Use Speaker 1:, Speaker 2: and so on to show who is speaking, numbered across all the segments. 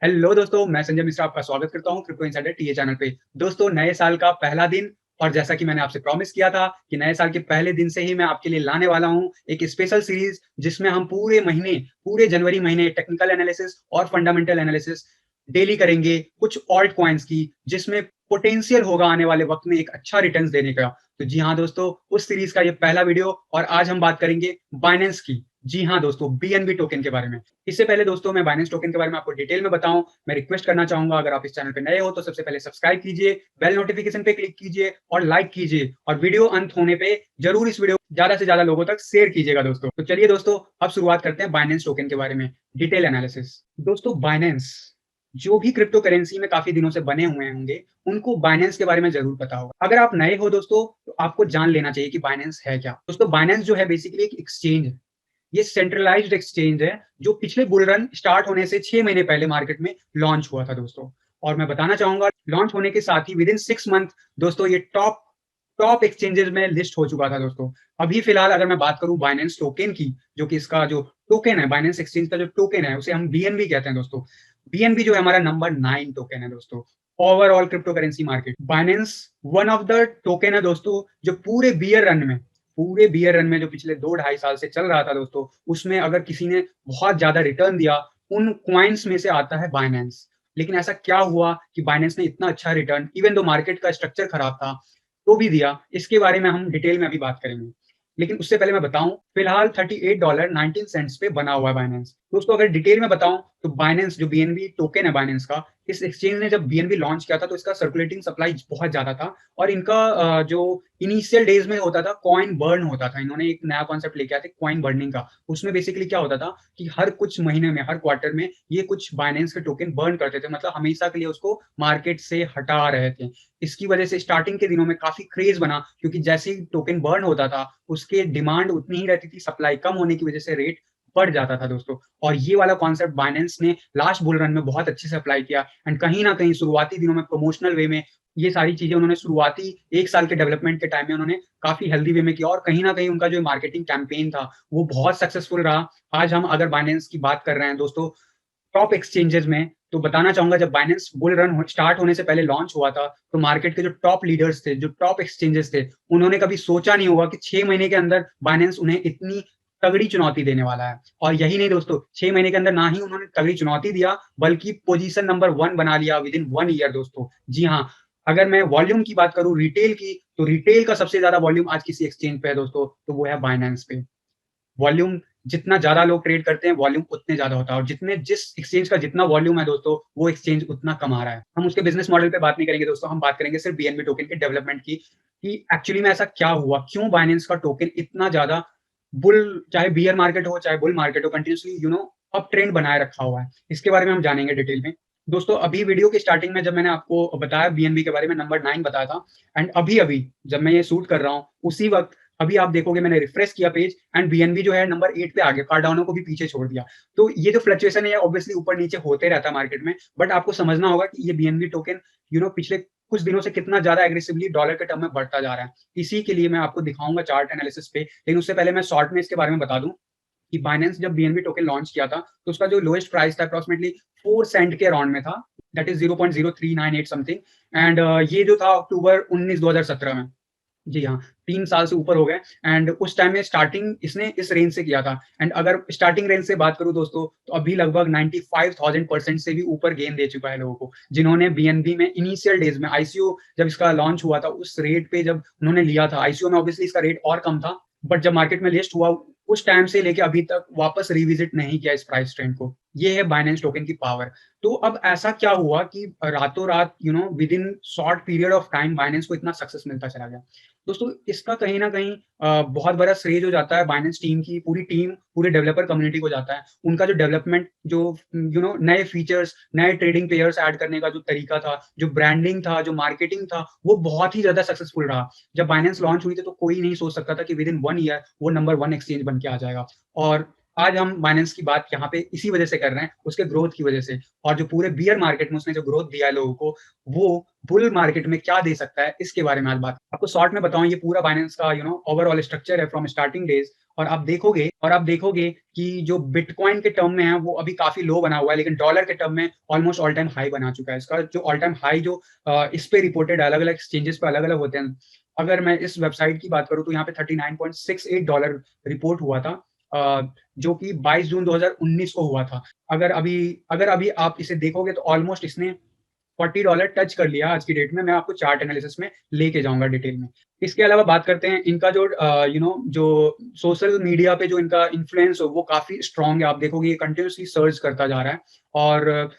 Speaker 1: Hello दोस्तों, मैं संजय मिश्रा आपका स्वागत करता हूँ क्रिप्टो इनसाइडर टीए चैनल पे। दोस्तों, नए साल का पहला दिन और जैसा कि मैंने आपसे प्रॉमिस किया था कि नए साल के पहले दिन से ही मैं आपके लिए लाने वाला हूँ एक स्पेशल सीरीज जिसमें हम पूरे महीने, पूरे जनवरी महीने टेक्निकल एनालिसिस और फंडामेंटल एनालिसिस डेली करेंगे कुछ ऑल्ट कॉइन्स की, जिसमें पोटेंशियल होगा आने वाले वक्त में एक अच्छा रिटर्न्स देने का। तो जी हाँ दोस्तों, उस सीरीज का ये पहला वीडियो और आज हम बात करेंगे बाइनेंस की। जी हाँ दोस्तों, बीएनबी टोकन के बारे में। इससे पहले दोस्तों मैं बाइनेंस टोकन के बारे में आपको डिटेल में बताऊं, मैं रिक्वेस्ट करना चाहूंगा अगर आप इस चैनल पे नए हो तो सबसे पहले सब्सक्राइब कीजिए, बेल नोटिफिकेशन पे क्लिक कीजिए और लाइक कीजिए और वीडियो अंत होने पे जरूर इस वीडियो ज्यादा से ज्यादा लोगों तक शेयर कीजिएगा दोस्तों। तो चलिए दोस्तों, अब शुरुआत करते हैं बाइनेंस टोकन के बारे में डिटेल एनालिसिस। दोस्तों, बाइनेंस जो भी क्रिप्टो करेंसी में काफी दिनों से बने हुए होंगे उनको बाइनेंस के बारे में जरूर पता होगा। अगर आप नए हो दोस्तों तो आपको जान लेना चाहिए कि बाइनेंस है क्या। दोस्तों, बाइनेंस जो है बेसिकली एक एक्सचेंज है। ये सेंट्रलाइज्ड एक्सचेंज है जो पिछले बुल रन स्टार्ट होने से 6 महीने पहले मार्केट में लॉन्च हुआ था दोस्तों। और मैं बताना चाहूंगा लॉन्च होने के साथ ही विद इन 6 मंथ दोस्तों ये टॉप टॉप एक्सचेंजेस में लिस्ट हो चुका था दोस्तों। अभी फिलहाल अगर मैं बात करूं बाइनेंस टोकन की, जो कि इसका जो टोकन है, बाइनेंस एक्सचेंज का जो टोकन है उसे हम बीएनबी कहते हैं दोस्तों। बीएनबी जो है हमारा नंबर 9 टोकन है दोस्तों overall crypto currency market. Binance one of the token है दोस्तों जो पूरे बियर रन में जो पिछले 2 ढाई साल से चल रहा था दोस्तों, उसमें अगर किसी ने बहुत ज्यादा रिटर्न दिया उन क्वाइंस में से आता है बाइनेंस। लेकिन ऐसा क्या हुआ कि बाइनेंस ने इतना अच्छा रिटर्न, इवन दो मार्केट का स्ट्रक्चर खराब था, तो भी दिया? इसके बारे में हम डिटेल में अभी बात करेंगे। लेकिन उससे पहले मैं बताऊं, फिलहाल $38.19 पे बना हुआ है बाइनेंस दोस्तों। अगर डिटेल में बताऊं तो बाइनेंस जो बीएनबी टोकन है बाइनेंस का, इस एक्सचेंज ने जब बीएनबी लॉन्च किया था तो इसका सर्कुलेटिंग सप्लाई बहुत ज्यादा था और इनका जो इनिशियल डेज में होता था कॉइन बर्न होता था। इन्होंने एक नया कॉन्सेप्ट लेके आए थे कॉइन बर्निंग का। उसमें बेसिकली क्या होता था कि हर कुछ महीने में, हर क्वार्टर में ये कुछ बाइनेंस के टोकन बर्न करते थे, मतलब हमेशा के लिए उसको मार्केट से हटा रहे थे। इसकी वजह से स्टार्टिंग के दिनों में काफी क्रेज बना, क्योंकि जैसे ही टोकन बर्न होता था उसके डिमांड उतनी ही रहती थी, सप्लाई कम होने की वजह से रेट बढ़ जाता था दोस्तों। और ये वाला कॉन्सेप्ट बाइनेंस ने लास्ट बुल रन में बहुत अच्छे से अप्लाई किया एंड कहीं ना कहीं शुरुआती दिनों में प्रमोशनल वे में ये सारी चीजें उन्होंने शुरुआती 1 साल के डेवलपमेंट के टाइम में उन्होंने काफी हेल्दी वे में किया और कहीं ना कहीं उनका जो मार्केटिंग कैंपेन था वो बहुत सक्सेसफुल रहा। आज हम अगर बाइनेंस की बात कर रहे हैं दोस्तों टॉप एक्सचेंजेस में, तो बताना चाहूंगा जब बाइनेंस बुल रन स्टार्ट होने से पहले लॉन्च हुआ था तो मार्केट के जो टॉप लीडर्स थे, जो टॉप एक्सचेंजेस थे, उन्होंने कभी सोचा नहीं होगा कि 6 महीने के अंदर बाइनेंस उन्हें इतनी तगड़ी चुनौती देने वाला है। और यही नहीं दोस्तों, 6 महीने के अंदर ना ही उन्होंने तगड़ी चुनौती दिया बल्कि पोजीशन नंबर 1 बना लिया विद इन 1 ईयर दोस्तों। जी हाँ, अगर मैं वॉल्यूम की बात करूं रिटेल की, तो रिटेल का सबसे ज्यादा वॉल्यूम आज किसी एक्सचेंज पे है दोस्तों, तो वो है बाइनेंस पे। वॉल्यूम जितना ज्यादा लोग ट्रेड करते हैं वॉल्यूम उतने ज्यादा होता है, और जितने जिस एक्सचेंज का जितना वॉल्यूम है दोस्तों वो एक्सचेंज उतना कमा रहा है। हम उसके बिजनेस मॉडल पे बात नहीं करेंगे दोस्तों, हम बात करेंगे सिर्फ बीएनबी टोकन के डेवलपमेंट की कि एक्चुअली में ऐसा क्या हुआ, क्यों बाइनेंस का टोकन इतना ज्यादा बुल, चाहे बियर मार्केट हो चाहे बुल मार्केट हो, कंटिन्यूसली अप ट्रेंड बनाए रखा हुआ है। इसके बारे में हम जानेंगे डिटेल में दोस्तों। अभी वीडियो के स्टार्टिंग में जब मैंने आपको बताया बीएनबी के बारे में, नंबर 9 बताया था, एंड अभी अभी जब मैं ये शूट कर रहा हूँ उसी वक्त अभी आप देखोगे मैंने रिफ्रेश किया पेज एंड बीएनबी जो है नंबर 8 पे आ गया, कार्डानो को भी पीछे छोड़ दिया। तो ये जो फ्लक्चुएशन है ऑब्वियसली ऊपर नीचे होते रहता है मार्केट में, बट आपको समझना होगा कि ये बीएनबी टोकन पिछले कुछ दिनों से कितना ज्यादा एग्रेसिवली डॉलर के टर्म में बढ़ता जा रहा है। इसी के लिए मैं आपको दिखाऊंगा चार्ट एनालिसिस पे, लेकिन उससे पहले मैं शॉर्ट में इसके बारे में बता दूं कि बाइनेंस जब बीएनबी टोकन लॉन्च किया था तो उसका जो लोएस्ट प्राइस था अप्रॉक्सिमेटली 4 सेंट के अराउंड में था, दैट इज 0.0398 समथिंग। एंड ये जो था अक्टूबर 19 2017 में। जी हाँ, 3 साल से ऊपर हो गए एंड उस टाइम में स्टार्टिंग इसने इस रेंज से किया था। एंड अगर स्टार्टिंग रेंज से बात करूं दोस्तों तो अभी लगभग 95,000% से भी ऊपर गेन दे चुका है लोगों को, जिन्होंने बीएनबी में इनिशियल डेज में आईसीओ जब इसका लॉन्च हुआ था उस रेट पे जब उन्होंने लिया था। आईसीओ में ऑब्वियसली इसका रेट और कम था, बट जब मार्केट में लिस्ट हुआ उस टाइम से लेके अभी तक वापस रिविजिट नहीं किया इस प्राइस ट्रेंड को। ये है बाइनेंस टोकन की पावर। तो अब ऐसा क्या हुआ कि रातों रात with in short period of time Binance को इतना सक्सेस मिलता चला गया दोस्तों। इसका कहीं ना कहीं बहुत बड़ा श्रेय जो जाता है बाइनेंस टीम की, पूरी टीम, पूरे डेवलपर कम्युनिटी को जाता है। उनका जो डेवलपमेंट, जो नए फीचर्स, नए ट्रेडिंग पेयर्स ऐड करने का जो तरीका था, जो ब्रांडिंग था, जो मार्केटिंग था, वो बहुत ही ज्यादा सक्सेसफुल रहा। जब बाइनेंस लॉन्च हुई थी तो कोई नहीं सोच सकता था कि विद इन 1 ईयर वो नंबर 1 एक्सचेंज बन के आ जाएगा। और आज हम बाइनेंस की बात यहाँ पे इसी वजह से कर रहे हैं, उसके ग्रोथ की वजह से। और जो पूरे बियर मार्केट में उसने जो ग्रोथ दिया है लोगों को, वो बुल मार्केट में क्या दे सकता है इसके बारे में आज बात। आपको शॉर्ट में बताऊं, ये पूरा बाइनेंस का ओवरऑल स्ट्रक्चर है फ्रॉम स्टार्टिंग डेज। और आप देखोगे कि जो बिटकॉइन के टर्म में है वो अभी काफ़ी लो बना हुआ है, लेकिन डॉलर के टर्म में ऑलमोस्ट ऑल टाइम हाई बना चुका है। इसका जो ऑल टाइम हाई जो इस पे रिपोर्टेड अलग-अलग एक्सचेंजेस पे अलग-अलग होते हैं। अगर मैं इस वेबसाइट की बात करूँ तो यहाँ पे $39.68 रिपोर्ट हुआ था, जो कि 22 जून 2019 को हुआ था। अगर अभी आप इसे देखोगे तो ऑलमोस्ट इसने $40 टच कर लिया आज की डेट में। मैं आपको चार्ट एनालिसिस में लेके जाऊँगा डिटेल में। इसके अलावा बात करते हैं इनका जो जो सोशल मीडिया पे जो इनका इन्फ्लुएंस हो वो काफ़ी स्ट्रॉन्ग है। आप देखोगे ये कंटिन्यूअसली सर्ज करता जा रहा है और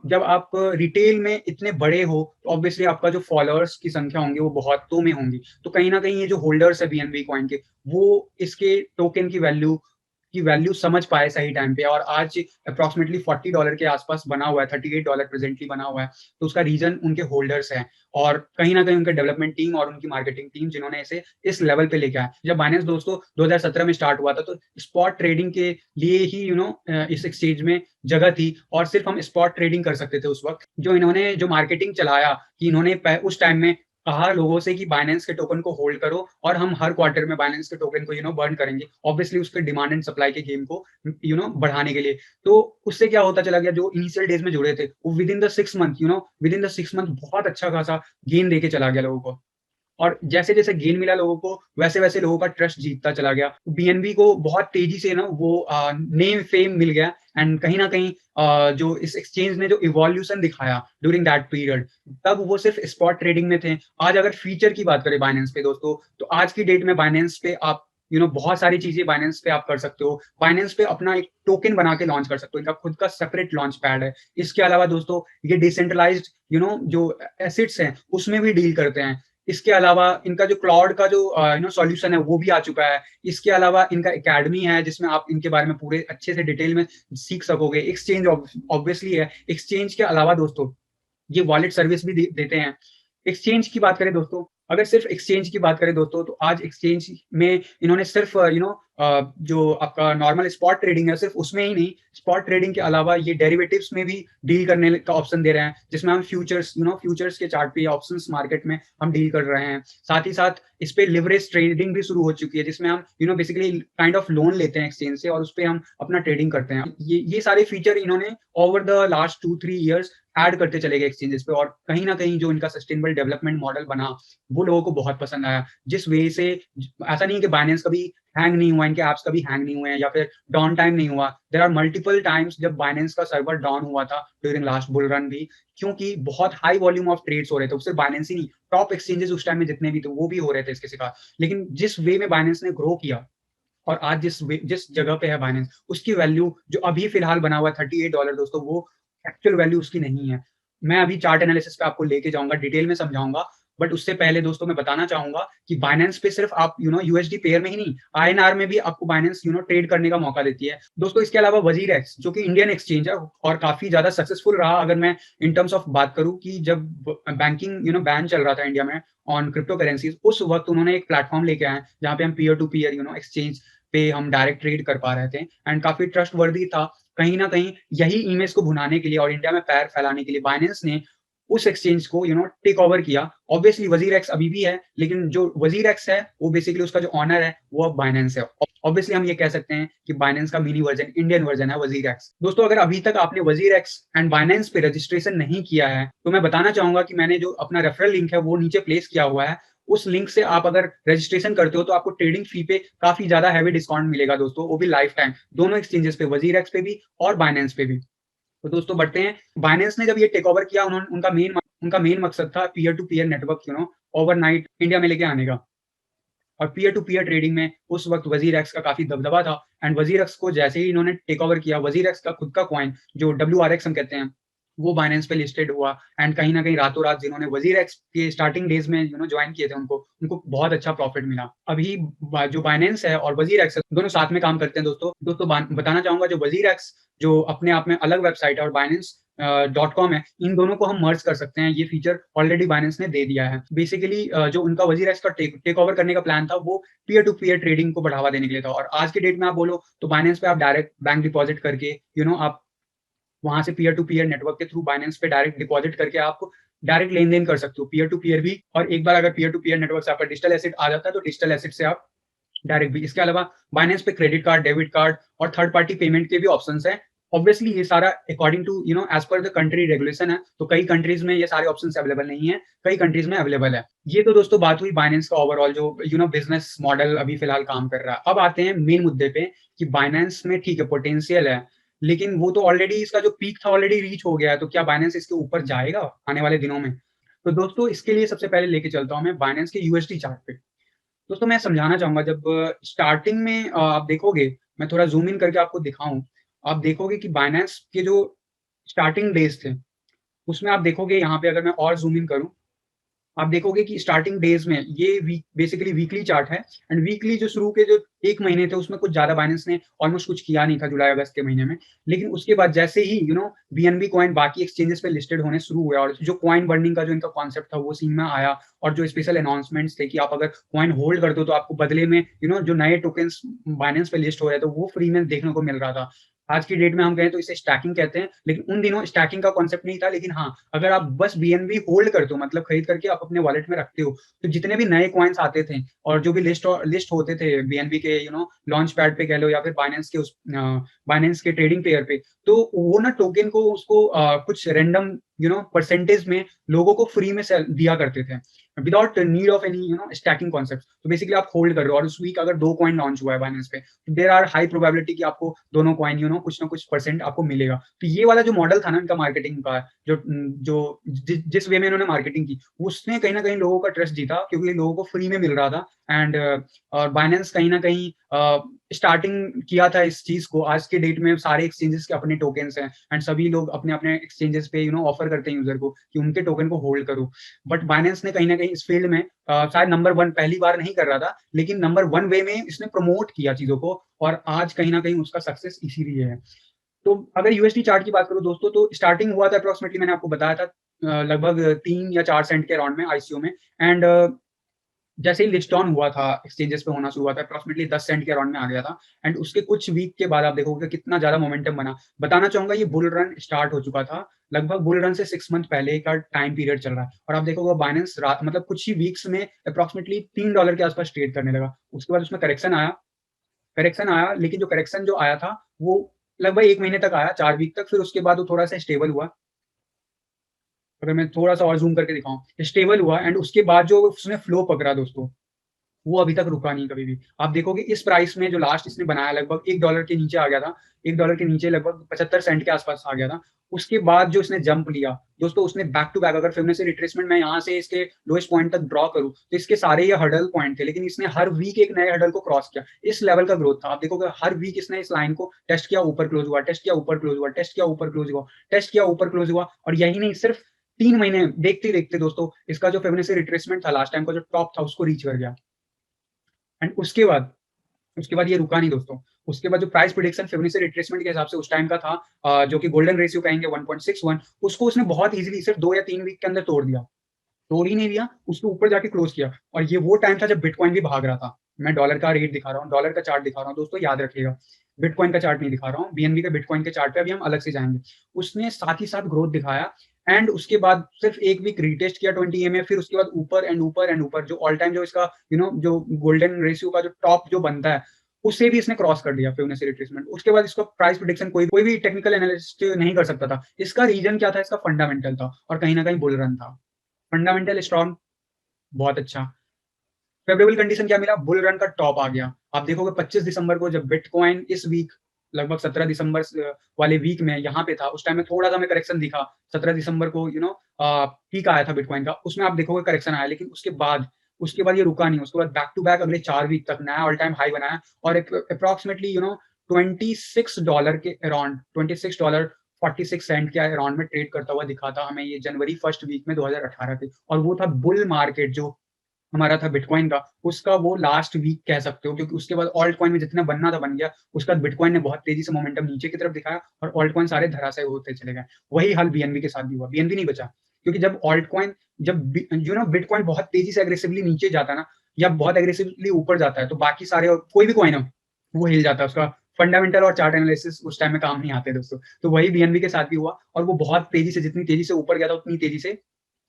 Speaker 1: जब आप रिटेल में इतने बड़े हो तो ऑब्वियसली आपका जो फॉलोअर्स की संख्या होंगी वो बहुतों में होंगी। तो कहीं न कहीं ये जो होल्डर्स है बीएनबी कॉइन के, वो इसके टोकन की वैल्यू समझ पाए सही टाइम पे और आज अप्रॉक्सिमेटली $40 के आसपास बना हुआ है, $38 प्रेजेंटली बना हुआ है। तो उसका रीज़न उनके होल्डर्स हैं और कहीं न कहीं उनके डेवलपमेंट टीम और उनकी मार्केटिंग टीम जिन्होंने इसे इस लेवल पे लेके आए। जब बाइनेंस दोस्तों 2017 में स्टार्ट हुआ था तो स्पॉट ट्रेडिंग के लिए ही इस एक्सचेंज में जगह थी और सिर्फ़ हम स्पॉट ट्रेडिंग कर सकते थे उस वक़्त। जो मार्केटिंग चलाया कि इन्होंने प उस टाइम में कहा लोगों से कि बाइनेंस के टोकन को होल्ड करो और हम हर क्वार्टर में बाइनेंस के टोकन को बर्न करेंगे। ऑब्वियसली उसके डिमांड एंड सप्लाई के गेम को बढ़ाने के लिए। तो उससे क्या होता चला गया, जो इनिशियल डेज़ में जुड़े थे, वो विदिन द 6 मंथ बहुत अच्छा खासा गेन देके चला गया लोगों को। और जैसे-जैसे गेन मिला लोगों को, वैसे-वैसे लोगों का ट्रस्ट जीतता चला गया। बीएनबी को बहुत तेज़ी से ना वो नेम फेम मिल गया एंड कहीं न कहीं जो इस एक्सचेंज ने जो इवोल्यूशन दिखाया ड्यूरिंग दैट पीरियड, तब वो सिर्फ़ स्पॉट ट्रेडिंग में थे। आज अगर फीचर की बात करें बाइनेंस पे दोस्तों, तो आज की डेट में बाइनेंस पे आप बहुत सारी चीज़ें बाइनेंस पे आप कर सकते हो। बाइनेंस पे अपना एक टोकन बना के लॉन्च कर सकते हो। इनका खुद का सेपरेट लॉन्च पैड है। इसके अलावा दोस्तों ये डिसेंट्रलाइज़्ड जो एसेट्स हैं, उसमें भी डील करते हैं। इसके अलावा इनका जो क्लाउड का जो सॉल्यूशन है वो भी आ चुका है। इसके अलावा इनका एकेडमी है जिसमें आप इनके बारे में पूरे अच्छे से डिटेल में सीख सकोगे। एक्सचेंज ऑब्वियसली है। एक्सचेंज के अलावा दोस्तों ये वॉलेट सर्विस भी देते हैं। एक्सचेंज की बात करें दोस्तों, अगर सिर्फ़ एक्सचेंज की बात करें दोस्तों, तो आज एक्सचेंज में इन्होंने सिर्फ़ जो आपका नॉर्मल स्पॉट ट्रेडिंग है, सिर्फ़ उसमें ही नहीं, स्पॉट ट्रेडिंग के अलावा ये डेरिवेटिव्स में भी डील करने का ऑप्शन दे रहे हैं, जिसमें हम फ्यूचर्स के चार्ट पे या ऑप्शंस मार्केट में हम डील कर रहे हैं। साथ ही साथ इस पे लिवरेज ट्रेडिंग भी शुरू हो चुकी है, जिसमें हम बेसिकली काइंड ऑफ लोन लेते हैं एक्सचेंज से और उसपे हम अपना ट्रेडिंग करते हैं। ये सारे फीचर इन्होंने over the last 2-3 years add करते चले गए एक्सचेंजेस पे और कहीं न कहीं जो इनका सस्टेनेबल डेवलपमेंट मॉडल बना, वो लोगों को बहुत पसंद आया। जिस वे से ऐसा नहीं है कि बाइनेंस कभी हैंग नहीं हुआ, इनके ऐप्स कभी हैंग नहीं हुए हैं या फिर डाउन टाइम नहीं हुआ। देयर आर मल्टीपल टाइम्स जब बाइनेंस का सर्वर डाउन हुआ था ड्यूरिंग लास्ट बुल रन भी, क्योंकि बहुत हाई वॉल्यूम ऑफ ट्रेड्स हो रहे थे। सिर्फ बाइनेंस ही नहीं, टॉप एक्सचेंजेस उस टाइम में जितने भी थे, वो भी हो रहे थे इसके साथ। लेकिन जिस वे में बाइनेंस ने ग्रो किया और आज जिस जगह पे है बाइनेंस, उसकी वैल्यू जो अभी फिलहाल बना हुआ है $38 दोस्तों, वो एक्चुअल वैल्यू उसकी नहीं है। मैं अभी चार्ट एनालिसिस पे आपको लेके जाऊँगा, डिटेल में समझाऊँगा, बट उससे पहले दोस्तों मैं बताना चाहूँगा कि बाइनेंस पे सिर्फ आप यूएसडी पेयर में ही नहीं, आईएनआर में भी आपको बाइनेंस ट्रेड करने का मौका देती है। दोस्तों इसके अलावा वज़ीर-एक्स जो कि इंडियन एक्सचेंज है और काफ़ी ज़्यादा सक्सेसफुल रहा, अगर मैं इन टर्म्स ऑफ बात करूँ कि जब बैंकिंग बैन चल रहा था इंडिया में ऑन क्रिप्टो करेंसीज़, उस वक़्त उन्होंने एक प्लेटफ़ॉर्म लेके आए, जहाँ पे हम पीयर टू पीयर एक्सचेंज पे हम डायरेक्ट ट्रेड कर पा रहे थे एंड काफ़ी ट्रस्टवर्दी था। कहीं न कहीं यही इमेज को भुनाने के लिए और इंडिया में पैर फैलाने के लिए बाइनेंस ने उस एक्सचेंज को टेक ओवर किया। ऑब्वियसली वज़ीर-एक्स अभी भी है, लेकिन जो वज़ीर-एक्स है, वो बेसिकली उसका जो ओनर है, वो अब बाइनेंस है। ऑब्वियसली हम ये कह सकते हैं कि बाइनेंस का मिनी वर्ज़न, इंडियन वर्ज़न है वज़ीर-एक्स। दोस्तों अगर अभी तक आपने वज़ीर-एक्स एंड बाइनेंस पे रजिस्ट्रेशन नहीं किया है, तो मैं बताना चाहूँगा कि मैंने जो अपना रेफरल लिंक है, वो नीचे प्लेस किया हुआ है। उस लिंक से आप अगर रजिस्ट्रेशन करते हो, तो आपको ट्रेडिंग फी पे काफ़ी ज़्यादा हेवी डिस्काउंट मिलेगा दोस्तों, वो भी लाइफ टाइम, दोनों एक्सचेंजेस पे, वज़ीर-एक्स पे भी और बाइनेंस पे भी। तो दोस्तों बढ़ते हैं, बाइनेंस ने जब ये टेक ओवर किया उनका मेन मकसद था peer to peer network overnight India में लेके आने का। और पीयर टू पीयर ट्रेडिंग में उस वक़्त वज़ीर-एक्स का काफ़ी दबदबा था एंड वज़ीर-एक्स को जैसे ही इन्होंने टेक ओवर किया, वज़ीर-एक्स का खुद का कॉइन जो WRX हम कहते हैं, वो बाइनेंस पे लिस्टेड हुआ एंड कहीं न कहीं रातों-रात जिन्होंने वज़ीर-एक्स के स्टार्टिंग डेज़ में जॉइन किए थे उनको बहुत अच्छा प्रॉफिट मिला। अभी जो बाइनेंस है और वज़ीर-एक्स है, दोनों साथ में काम करते हैं दोस्तों। दोस्तों बताना चाहूँगा जो वज़ीर-एक्स जो अपने आप में अलग वेबसाइट है और बाइनेंस .com है, इन दोनों को हम मर्ज कर सकते हैं, ये फीचर ऑलरेडी बाइनेंस ने दे दिया है। बेसिकली जो उनका वज़ीर-एक्स का टेक ओवर करने का प्लान था, वो पीयर टू पीयर ट्रेडिंग को बढ़ावा देने के लिए था और आज के डेट में आप बोलो तो बाइनेंस पे आप डायरेक्ट बैंक डिपॉज़िट करके आप वहाँ से पीयर टू पीयर नेटवर्क के थ्रू बाइनेंस पे डायरेक्ट डिपॉज़िट करके आप डायरेक्ट लेन-देन कर सकते हो, पीयर टू पीयर भी। और एक बार अगर पीयर टू पीयर नेटवर्क से आपका डिजिटल एसेट आ जाता है, तो डिजिटल एसेट से आप डायरेक्ट भी। इसके अलावा बाइनेंस पे क्रेडिट कार्ड, डेबिट कार्ड और थर्ड पार्टी पेमेंट के भी ऑप्शंस हैं। ऑब्वियसली ये सारा according to as per the country regulation है, तो कई कंट्रीज़ में ये सारे ऑप्शंस अवेलेबल नहीं है, कई कंट्रीज़ में अवेलेबल है। ये तो दोस्तों बात हुई बाइनेंस का ओवरऑल जो बिज़नेस मॉडल अभी फिलहाल काम कर रहा है। अब आते हैं मेन मुद्दे पे कि बाइनेंस में ठीक है पोटेंशियल है, लेकिन वो तो ऑलरेडी इसका जो पीक था ऑलरेडी रीच हो गया है, तो क्या बाइनेंस इसके ऊपर जाएगा आने वाले दिनों में? तो दोस्तों इसके लिए सबसे पहले लेके चलता हूँ मैं बाइनेंस के यूएसडी चार्ट पे। दोस्तों मैं समझाना चाहूँगा जब स्टार्टिंग में आप देखोगे, मैं थोड़ा ज़ूम इन करके आपको दिखाऊँ, आप देखोगे कि बाइनेंस के जो स्टार्टिंग डेज़ थे, उसमें आप देखोगे यहाँ पे अगर मैं और ज़ूम इन करूँ, आप देखोगे कि स्टार्टिंग डेज़ में ये बेसिकली वीकली चार्ट है एंड वीकली जो शुरू के जो 1 महीने थे उसमें कुछ ज़्यादा बाइनेंस ने ऑलमोस्ट कुछ किया नहीं था जुलाई-अगस्त के महीने में। लेकिन उसके बाद जैसे ही बीएनबी कॉइन बाकी एक्सचेंजेस पे लिस्टेड होने शुरू हुए और जो कॉइन बर्निंग का जो इनका कॉन्सेप्ट था वो सीन में आया और जो स्पेशल अनाउंसमेंट्स थे कि आप अगर कॉइन होल्ड करते हो तो आपको बदले में जो नए टोकन्स बाइनेंस पे लिस्ट हो रहे थे वो फ्री में देखने को मिल रहा था। आज की डेट में हम कहें तो इसे स्टैकिंग कहते हैं, लेकिन उन दिनों स्टैकिंग का कॉन्सेप्ट नहीं था। लेकिन हाँ, अगर आप बस बीएनबी होल्ड करते हो मतलब खरीद करके आप अपने वॉलेट में रखते हो, तो जितने भी नए कॉइन्स आते थे और जो भी लिस्ट होते थे बीएनबी के लॉन्च पैड पे कह लो या फिर बाइनेंस के ट्रेडिंग पेयर पे, तो वो ना टोकन को उसको कुछ रैंडम परसेंटेज में लोगों को फ्री में सेल दिया करते थे without need of any stacking concept. तो बेसिकली आप होल्ड कर रहे हो और उस वीक अगर 2 कॉइन लॉन्च हुआ है बाइनेंस पे, तो देयर आर हाई प्रोबेबिलिटी कि आपको दोनों कॉइन कुछ ना कुछ परसेंट आपको मिलेगा। तो ये वाला जो मॉडल था ना इनका मार्केटिंग का, जिस वे में इन्होंने मार्केटिंग की, उसने कहीं न कहीं लोगों का ट्रस्ट जीता क्योंकि लोगों को फ्री में मिल रहा था एंड और बाइनेंस कहीं न कहीं स्टार्टिंग किया था इस चीज़ को। आज के डेट में सारे एक्सचेंजेस के अपने टोकन्स हैं एंड सभी लोग अपने-अपने एक्सचेंजेस पे ऑफर करते हैं यूज़र को कि उनके टोकन को होल्ड करो। बट बाइनेंस ने कहीं न कहीं इस फील्ड में शायद नंबर 1 पहली बार नहीं कर रहा था, लेकिन नंबर 1 वे में इसने प्रमोट किया चीज़ों को और आज कहीं न कहीं उसका सक्सेस इसीलिए है। तो अगर यूएसडी चार्ट की बात करूँ दोस्तों, तो स्टार्टिंग हुआ था अप्रॉक्सिमेटली मैंने आपको बताया था लगभग 3 या 4 सेंट के अराउंड में आईसीओ में एंड जैसे ही लिस्ट ऑन हुआ था, एक्सचेंजेस पे होना शुरू हुआ था, अप्रॉक्सिमेटली 10 सेंट के अराउंड में आ गया था एंड उसके कुछ वीक के बाद आप देखोगे कितना ज़्यादा मोमेंटम बना। बताना चाहूँगा ये बुल रन स्टार्ट हो चुका था, लगभग बुल रन से 6 मंथ पहले का टाइम पीरियड चल रहा है और आप देखोगे बाइनेंस रात मतलब कुछ ही वीक्स में अप्रॉक्सिमेटली $3 के आस-पास ट्रेड करने लगा। उसके बाद उसमें करेक्शन आया लेकिन जो करेक्शन जो आया था, वो लगभग 1 महीने तक आया, 4 वीक तक, फिर उसके बाद वो थोड़ा-सा स्टेबल हुआ। अगर मैं थोड़ा-सा और ज़ूम करके दिखाऊँ, स्टेबल हुआ एंड उसके बाद जो उसने फ्लो पकड़ा दोस्तों, वो अभी तक रुका नहीं कभी भी। आप देखोगे इस प्राइस में जो लास्ट इसने बनाया लगभग $1 के नीचे आ गया था। $1 के नीचे लगभग 75 सेंट के आस-पास आ गया था। उसके बाद जो इसने जंप लिया, दोस्तों उसने बैक टू बैक अगर फिबोनाची रिट्रेसमेंट मैं यहाँ से इसके लोएस्ट पॉइंट तक ड्रॉ करूँ, तो इसके सारे ये हर्डल पॉइंट थे, लेकिन इसने हर वीक एक नए हर्डल को क्रॉस किया। इस लेवल का ग्रोथ था। आप देखोगे हर वीक इसने इस लाइन को टेस्ट किया, ऊपर क्लोज़ हुआ, टेस्ट किया, ऊपर क्लोज़ हुआ, टेस्ट किया, ऊपर क्लोज़ हुआ, टेस्ट किया, ऊपर क्लोज़ हुआ और यही नहीं सिर्फ 3 महीने देखते-देखते दोस्तों इसका जो फिबोनाची रिट्रेसमेंट था लास्ट टाइम का जो टॉप था उसको रीच कर गया। एंड उसके बाद ये रुका नहीं दोस्तों। उसके बाद जो प्राइस प्रेडिक्शन फिबोनाची रिट्रेसमेंट के हिसाब से उस टाइम का था जो कि गोल्डन रेशियो कहेंगे 1.61 उसको उसने बहुत ईज़िली सिर्फ 2 या 3 वीक के अंदर तोड़ दिया। तोड़ ही नहीं दिया, उसके ऊपर जाके क्लोज़ किया और ये वो टाइम था जब बिटकॉइन भी भाग रहा था। मैं डॉलर का रेट दिखा रहा हूँ, डॉलर का चार्ट दिखा रहा हूँ, दोस्तों याद रखिएगा। बिटकॉइन का चार्ट नहीं दिखा रहा हूँ, बीएनबी के बिटकॉइन के चार्ट पे अभी हम अलग से जाएँगे। उसने साथ ही साथ ग्रोथ दिखाया एंड उसके बाद सिर्फ 1 वीक रीटेस्ट किया 20 ईएमए फिर उसके बाद ऊपर एंड ऊपर एंड ऊपर जो ऑल टाइम जो इसका जो गोल्डन रेशियो का जो टॉप जो बनता है, उसे भी इसने क्रॉस कर दिया फिबोनाची रिट्रेसमेंट। उसके बाद इसका प्राइस प्रेडिक्शन कोई कोई भी टेक्निकल एनालिस्ट नहीं कर सकता था। इसका रीज़न क्या था? इसका फंडामेंटल था और कहीं न कहीं बुल रन था। फंडामेंटल स्ट्रॉन्ग बहुत अच्छा। फेवरेबल कंडीशन क्या मिला? बुल रन का टॉप आ गया। आप देखोगे 25 दिसंबर को जब बिटकॉइन इस वीक लगभग 17 दिसंबर वाले वीक में यहाँ पे था, उस टाइम में थोड़ा-सा हमें करेक्शन दिखा। 17 दिसंबर को पीक आया था बिटकॉइन का, उसमें आप देखोगे करेक्शन आया, लेकिन उसके बाद ये रुका नहीं। उसके बाद बैक टू बैक अगले 4 वीक तक नया ऑल टाइम हाई बनाया और एप्रोक्सिमेटली $26 के अराउंड $26 46 सेंट के अराउंड में ट्रेड करता हुआ दिखा था हमें ये जनवरी फर्स्ट वीक में 2018 के और वो था बुल मार्केट जो हमारा था बिटकॉइन का, उसका वो लास्ट वीक कह सकते हो क्योंकि उसके बाद ऑल्ट कॉइन में जितना बनना था बन गया। उसके बाद बिटकॉइन ने बहुत तेज़ी से मोमेंटम नीचे की तरफ दिखाया और ऑल्ट कॉइन सारे धराशायी होते चले गए। वही हाल बीएनबी के साथ भी हुआ, बीएनबी नहीं बचा क्योंकि जब ऑल्ट कॉइन जब बि बिटकॉइन बहुत तेज़ी से एग्रेसिवली नीचे जाता है ना या बहुत एग्रेसिवली ऊपर जाता है, तो बाकी सारे और कोई भी कॉइन हो, वो हिल जाता है। उसका फंडामेंटल और चार्ट एनालिसिस उस टाइम में काम नहीं आते दोस्तों। तो वही बीएनबी के साथ भी हुआ और वो बहुत तेज़ी से जितनी तेज़ी से ऊपर गया था, उतनी तेज़ी से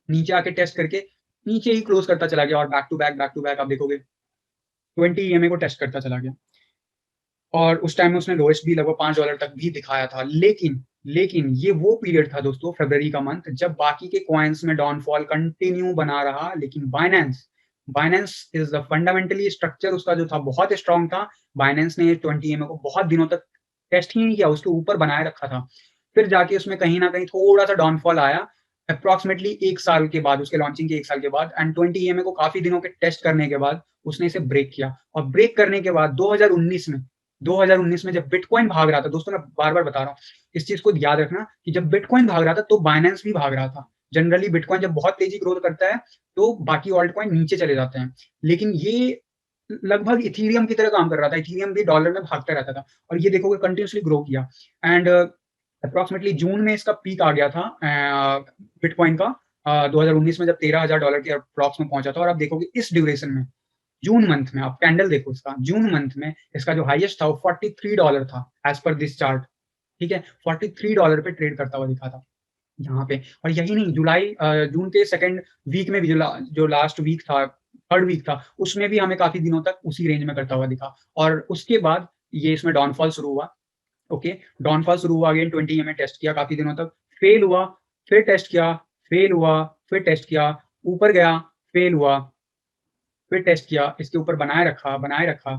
Speaker 1: नीचे आके टेस्ट करके नीचे ही क्लोज़ करता चला गया और बैक टू बैक आप देखोगे 20 ईएमए को टेस्ट करता चला गया और उस टाइम में उसने लोएस्ट भी लगभग $5 तक भी दिखाया था। लेकिन ये वो पीरियड था दोस्तों, फरवरी का मंथ, जब बाकी के कॉइन्स में डाउनफॉल कंटिन्यू बना रहा, लेकिन Binance is the fundamentally structure उसका जो था बहुत स्ट्रांग था। बाइनेंस ने 20 ईएमए को बहुत दिनों तक टेस्ट ही नहीं किया, उसके ऊपर बनाए रखा था। फिर जाके उसमें कहीं ना कहीं थोड़ा सा डाउनफॉल आया अप्रॉक्सिमेटली 1 साल के बाद, उसके लॉन्चिंग के 1 साल के बाद, एंड 20 ईएमए को काफी दिनों के टेस्ट करने के बाद उसने इसे ब्रेक किया। और ब्रेक करने के बाद 2019 में जब बिटकॉइन भाग रहा था दोस्तों, मैं बार बार बता रहा हूँ इस चीज को याद रखना कि जब बिटकॉइन भाग रहा था तो बाइनेंस भी भाग रहा था। जनरली बिटकॉइन जब बहुत तेजी ग्रोथ करता है तो बाकी ऑल्ट कॉइन नीचे चले जाते हैं, लेकिन ये लगभग इथीरियम की तरह काम कर रहा था। इथीरियम भी डॉलर में भागता रहता था और ये देखोगे कंटिन्यूसली ग्रो किया। एंड अप्रॉक्सिमेटली जून में इसका पीक आ गया था बिटकॉइन का 2019 में, जब $13,000 के अप्रॉक्स में पहुंचा था। और आप देखोगे इस ड्यूरेशन में, जून मंथ में, आप कैंडल देखो इसका, जून मंथ में इसका जो हाईएस्ट था वो $43 था एज पर दिस चार्ट। ठीक है, $43 पे ट्रेड करता हुआ दिखा था यहाँ पे। और यही नहीं, जून के सेकंड वीक में भी जो लास्ट वीक था, थर्ड वीक था, उसमें भी हमें काफी दिनों तक उसी रेंज में करता हुआ दिखा। और उसके बाद ये इसमें डाउनफॉल शुरू हुआ। ओके, डाउनफॉल शुरू हुआ, अगेन 20 में टेस्ट किया काफी दिनों तक, फेल हुआ, फिर टेस्ट किया, फेल हुआ, फिर टेस्ट किया, ऊपर गया, फेल हुआ, फिर टेस्ट किया, इसके ऊपर बनाए रखा।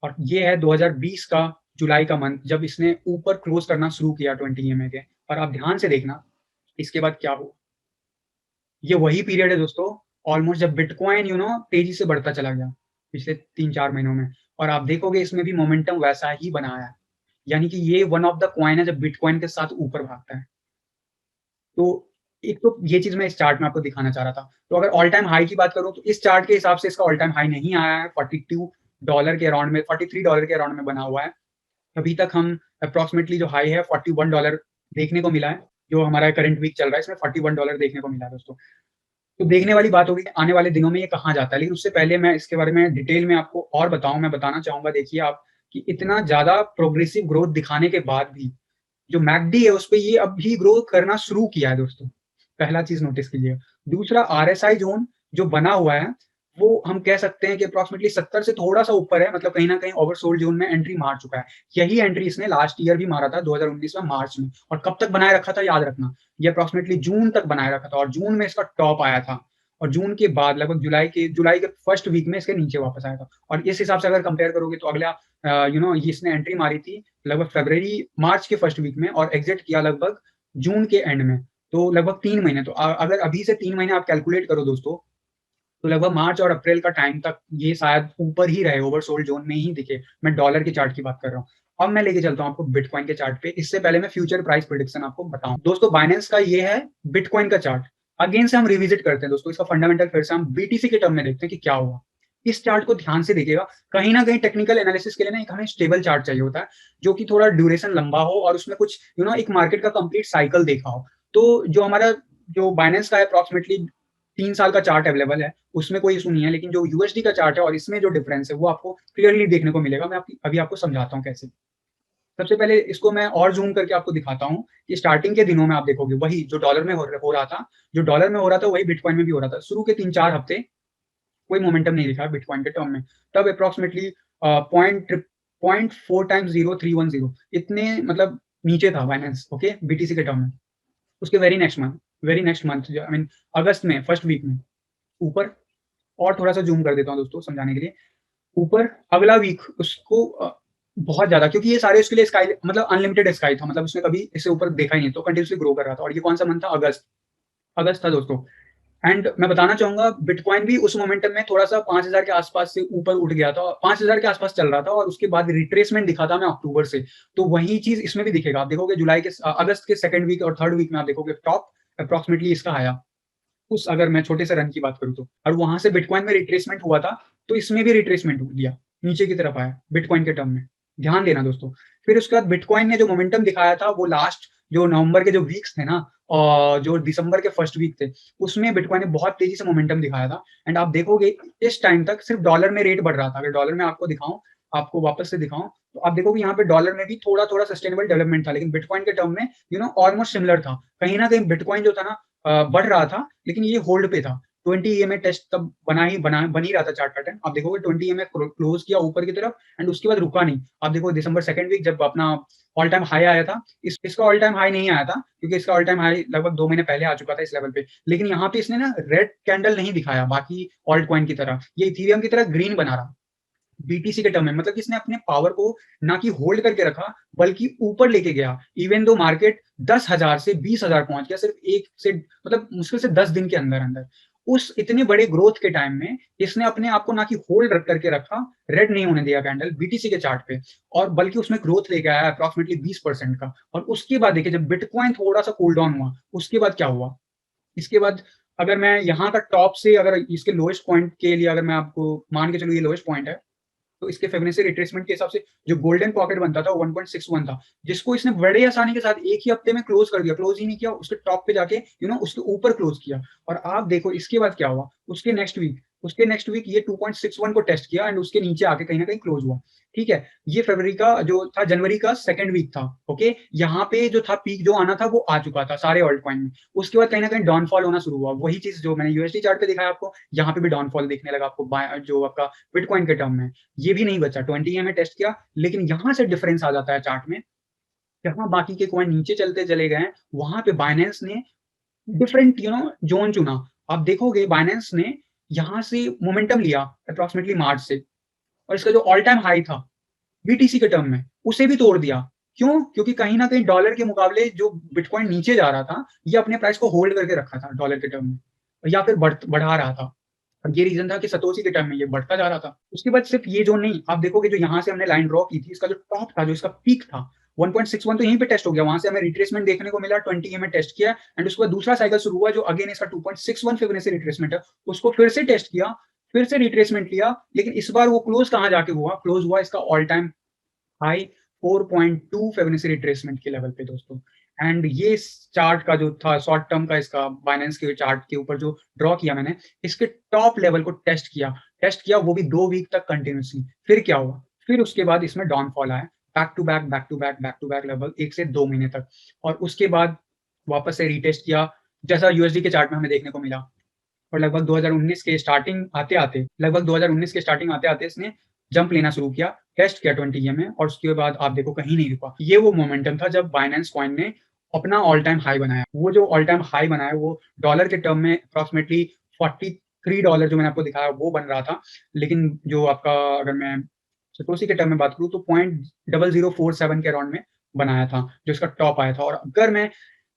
Speaker 1: और ये है 2020 का जुलाई का मंथ, जब इसने ऊपर क्लोज करना शुरू किया 20 ईएमए के। और आप ध्यान से देखना इसके बाद क्या हुआ। ये वही पीरियड है दोस्तों, ऑलमोस्ट जब बिटकॉइन तेजी से बढ़ता चला गया पिछले 3-4 महीनों में। और आप देखोगे इसमें भी मोमेंटम वैसा ही बनाया है, यानी कि ये वन ऑफ द कॉइन है जब बिटकॉइन के साथ ऊपर भागता है। तो एक तो ये चीज मैं इस चार्ट में आपको दिखाना चाह रहा था। तो अगर ऑल टाइम हाई की बात करूं तो इस चार्ट के हिसाब से इसका ऑल टाइम हाई नहीं आया है, $42 के अराउंड में, $43 के अराउंड में बना हुआ है। अभी तक हम अप्रॉक्सिमेटली जो हाई है $41 देखने को मिला है। जो हमारा करंट वीक चल रहा है इसमें $41 देखने को मिला है दोस्तों। तो देखने वाली बात होगी कि आने वाले दिनों में ये कहाँ जाता है। लेकिन उससे पहले मैं इसके बारे में डिटेल में आपको और बताऊं, मैं बताना चाहूंगा, देखिए आप, कि इतना ज्यादा प्रोग्रेसिव ग्रोथ दिखाने के बाद भी जो मैकडी है उस पर ये अभी ग्रो करना शुरू किया है दोस्तों। पहला चीज नोटिस कीजिए। दूसरा, आरएसआई जोन जो बना हुआ है वो हम कह सकते हैं कि अप्रॉक्सिमेटली 70 से थोड़ा सा ऊपर है, मतलब कहीं ना कहीं ओवरसोल्ड जोन में एंट्री मार चुका है। यही एंट्री इसने लास्ट ईयर भी मारा था 2019 में मार्च में। और कब तक बनाए रखा था याद रखना, ये अप्रॉक्सिमेटली जून तक बनाए रखा था और जून में इसका टॉप आया था। और जून के बाद लगभग जुलाई के फर्स्ट वीक में इसके नीचे वापस आया था। और इस हिसाब से अगर कंपेयर करोगे तो अगला ये इसने एंट्री मारी थी लगभग फरवरी मार्च के फर्स्ट वीक में और एग्जिट किया लगभग जून के एंड में। तो लगभग 3 महीने, तो अगर अभी से 3 महीने आप कैलकुलेट करो दोस्तों, तो लगभग मार्च और अप्रैल का टाइम तक ये शायद ऊपर ही रहे, ओवरसोल्ड जोन में ही दिखे। मैं डॉलर के चार्ट की बात कर रहा हूँ। अब मैं लेके चलता हूँ आपको बिटकॉइन के चार्ट पे। इससे पहले मैं फ्यूचर प्राइस प्रेडिक्शन आपको बताऊं दोस्तों। बाइनेंस का ये है बिटकॉइन का चार्ट। अगेन से हम रिविजिट करते हैं दोस्तों इसका फंडामेंटल, फिर से हम बीटीसी के टर्म में देखते हैं कि क्या हुआ। इस चार्ट को ध्यान से देखिएगा। कहीं ना कहीं टेक्निकल एनालिसिस के लिए ना एक हमें स्टेबल चार्ट चाहिए होता है, जो कि थोड़ा ड्यूरेशन लंबा हो और उसमें कुछ एक मार्केट का कंप्लीट साइकिल देखा हो। तो जो हमारा जो बाइनेंस का है अप्रॉक्सिमेटली 3 साल का चार्ट अवेलेबल है, उसमें कोई इशू नहीं है। लेकिन जो यूएसडी का चार्ट है और इसमें जो डिफरेंस है वो आपको क्लियरली देखने को मिलेगा। मैं अभी आपको समझाता हूँ कैसे। सबसे पहले इसको मैं और जूम करके आपको दिखाता हूँ कि स्टार्टिंग के दिनों में आप देखोगे वही जो डॉलर में हो रहा था, वही बिटकॉइन में भी हो रहा था। शुरू के 3-4 हफ्ते कोई मोमेंटम नहीं दिखा बिटकॉइन के टर्म में। तब अप्रॉक्सिमेटली पॉइंट 4 टाइम्स 0 310 इतने मतलब नीचे था बाइनेंस, ओके, बीटीसी के टर्म में। उसके very next month I mean August में फर्स्ट वीक में ऊपर। और थोड़ा सा जूम कर देता हूँ दोस्तों समझाने के लिए। ऊपर अगला वीक उसको बहुत ज्यादा, क्योंकि ये सारे उसके लिए स्काई मतलब अनलिमिटेड स्काई था, मतलब उसने कभी इससे ऊपर देखा ही नहीं, तो कंटिन्यूसली ग्रो कर रहा था। और ये कौन सा मंथ था? अगस्त था दोस्तों। एंड मैं बताना चाहूंगा बिटकॉइन भी उस मोमेंटम में थोड़ा सा 5,000 के आसपास से ऊपर उठ गया था, 5,000 के आसपास चल रहा था और उसके बाद रिट्रेसमेंट दिखा था मैं अक्टूबर से। तो वही चीज इसमें भी दिखेगा। आप देखोगे अगस्त के सेकंड वीक और थर्ड वीक में आप देखोगे टॉप अप्रॉक्सिमेटली इसका आया उस, अगर मैं छोटे से रन की बात करूँ तो। और वहां से बिटकॉइन में रिट्रेसमेंट हुआ था, तो इसमें भी रिट्रेसमेंट दिया, नीचे की तरफ आया बिटकॉइन के टर्म में। ध्यान देना दोस्तों। फिर उसके बाद बिटकॉइन ने जो मोमेंटम दिखाया था वो लास्ट जो नवंबर के जो वीक्स थे ना, और जो दिसंबर के फर्स्ट वीक थे, उसमें बिटकॉइन ने बहुत तेजी से मोमेंटम दिखाया था। एंड आप देखोगे इस टाइम तक सिर्फ डॉलर में रेट बढ़ रहा था। अगर डॉलर में आपको दिखाऊं, आपको वापस से दिखाऊं, तो आप देखोगे यहाँ पे डॉलर में भी थोड़ा थोड़ा सस्टेनेबल डेवलपमेंट था, लेकिन बिटकॉइन के टर्म में ऑलमोस्ट सिमिलर था। कहीं ना कहीं बिटकॉइन जो था ना बढ़ रहा था, लेकिन ये होल्ड पे था। 20 ईएमए टेस्ट तब बन ही रहा था चार्ट पैटर्न। आप देखोगे 20 ईएमए क्लोज किया ऊपर की तरफ एंड उसके बाद रुका नहीं। आप देखो दिसंबर सेकंड वीक जब अपना ऑल टाइम हाई आया था, इसका ऑल टाइम हाई नहीं आया था क्योंकि इसका ऑल टाइम हाई लगभग 2 महीने पहले आ चुका था इस लेवल पे। लेकिन यहाँ पे इसने ना रेड कैंडल नहीं दिखाया बाकी ऑल्ट कॉइन की तरह, ये इथेरियम की तरह ग्रीन बना रहा बीटीसी के टर्म में। मतलब कि इसने अपने पावर को ना कि होल्ड करके रखा बल्कि ऊपर लेके गया। इवन दो मार्केट 10,000 से 20,000 पहुंच गया सिर्फ एक से, मतलब मुश्किल से 10 दिन के अंदर अंदर। उस इतने बड़े ग्रोथ के टाइम में इसने अपने आप को ना कि होल्ड रख करके रखा, रेड नहीं होने दिया कैंडल बीटीसी के चार्ट पे, और बल्कि उसमें ग्रोथ लेके आया अप्रॉक्सिमेटली 20% का। और उसके बाद देखिए जब बिटकॉइन थोड़ा सा कूल डाउन हुआ, उसके बाद क्या हुआ, इसके बाद अगर मैं यहाँ का टॉप से अगर इसके लोएस्ट पॉइंट के लिए अगर मैं आपको मान के चलूँ ये लोएस्ट पॉइंट है, तो इसके फिबोनाची रिट्रेसमेंट के हिसाब से जो गोल्डन पॉकेट बनता था 1.61 था, जिसको इसने बड़े आसानी के साथ एक ही हफ्ते में क्लोज कर दिया। क्लोज ही नहीं किया, उसके टॉप पे जाके उसके ऊपर क्लोज किया। और आप देखो इसके बाद क्या हुआ, उसके नेक्स्ट वीक ये 2.61 को टेस्ट किया एंड उसके नीचे आके कहीं ना कहीं क्लोज हुआ। ठीक है, ये फरवरी का जो था, जनवरी का सेकंड वीक था। ओके, यहाँ पे जो था पीक जो आना था वो आ चुका था सारे ऑल्ट कॉइन में। उसके बाद कहीं ना कहीं डाउनफॉल होना शुरू हुआ। वही चीज जो मैंने यूएसडी चार्ट पे दिखाया आपको, यहाँ पे भी डाउनफॉल देखने लगा आपको जो आपका बिटकॉइन के टर्म में। ये भी नहीं बचा, 20 में टेस्ट किया, लेकिन यहां से डिफरेंस आ जाता है चार्ट में। जहां बाकी के कॉइन नीचे चलते चले गए, वहां पे बाइनेंस ने डिफरेंट जोन चुना। आप देखोगे बाइनेंस ने यहां से मोमेंटम लिया अप्रोक्सीमेटली मार्च से, और इसका जो ऑल टाइम हाई था बीटीसी के टर्म में उसे भी तोड़ दिया। क्यों? क्योंकि कहीं ना कहीं डॉलर के मुकाबले जो बिटकॉइन नीचे जा रहा था, ये अपने प्राइस को होल्ड करके रखा था डॉलर के टर्म में, या फिर बढ़ा रहा था। और ये रीजन था कि सतोशी के टाइम में ये बढ़ता जा रहा था। उसके बाद सिर्फ ये जोन नहीं, आप देखोगे जो यहाँ से हमने लाइन ड्रॉ की थी, इसका जो टॉप था, जो इसका पीक था 1.61, तो यहीं पे टेस्ट हो गया। वहां से हमें रिट्रेसमेंट देखने को मिला, 20 में टेस्ट किया एंड उसके बाद दूसरा साइकिल शुरू हुआ जो अगेन इसका 2.61 फिबोनाची रिट्रेसमेंट है, उसको फिर से टेस्ट किया, फिर से रिट्रेसमेंट लिया। लेकिन इस बार वो क्लोज कहाँ जाके हुआ, क्लोज हुआ इसका all time high 4.2 Fibonacci retracement के लेवल पे दोस्तों। एंड ये चार्ट का जो था शॉर्ट टर्म का, इसका बाइनेंस के चार्ट के ऊपर जो ड्रॉ किया मैंने, इसके टॉप लेवल को टेस्ट किया वो भी 2 वीक तक कंटिन्यूसली। फिर क्या हुआ, फिर उसके बाद इसमें डाउनफॉल आया, बैक टू बैक लगभग 1 से 2 महीने तक। और उसके बाद वापस से रीटेस्ट किया, जैसा यूएसडी के चार्ट में हमें देखने को मिला। और लगभग 2019 के स्टार्टिंग आते आते इसने जंप लेना शुरू किया, टेस्ट किया 20 में, और उसके बाद आप देखो कहीं नहीं रुका। ये वो मोमेंटम था जब बाइनेंस कॉइन ने अपना ऑल टाइम हाई बनाया। वो जो ऑल टाइम हाई बनाया वो डॉलर के टर्म में अप्रोक्सीमेटली $43 जो मैंने आपको दिखाया वो बन रहा था। लेकिन जो आपका, अगर मैं सतोशी के टर्म में बात करूँ तो 0.0047 के अराउंड में बनाया था जो इसका टॉप आया था। और अगर मैं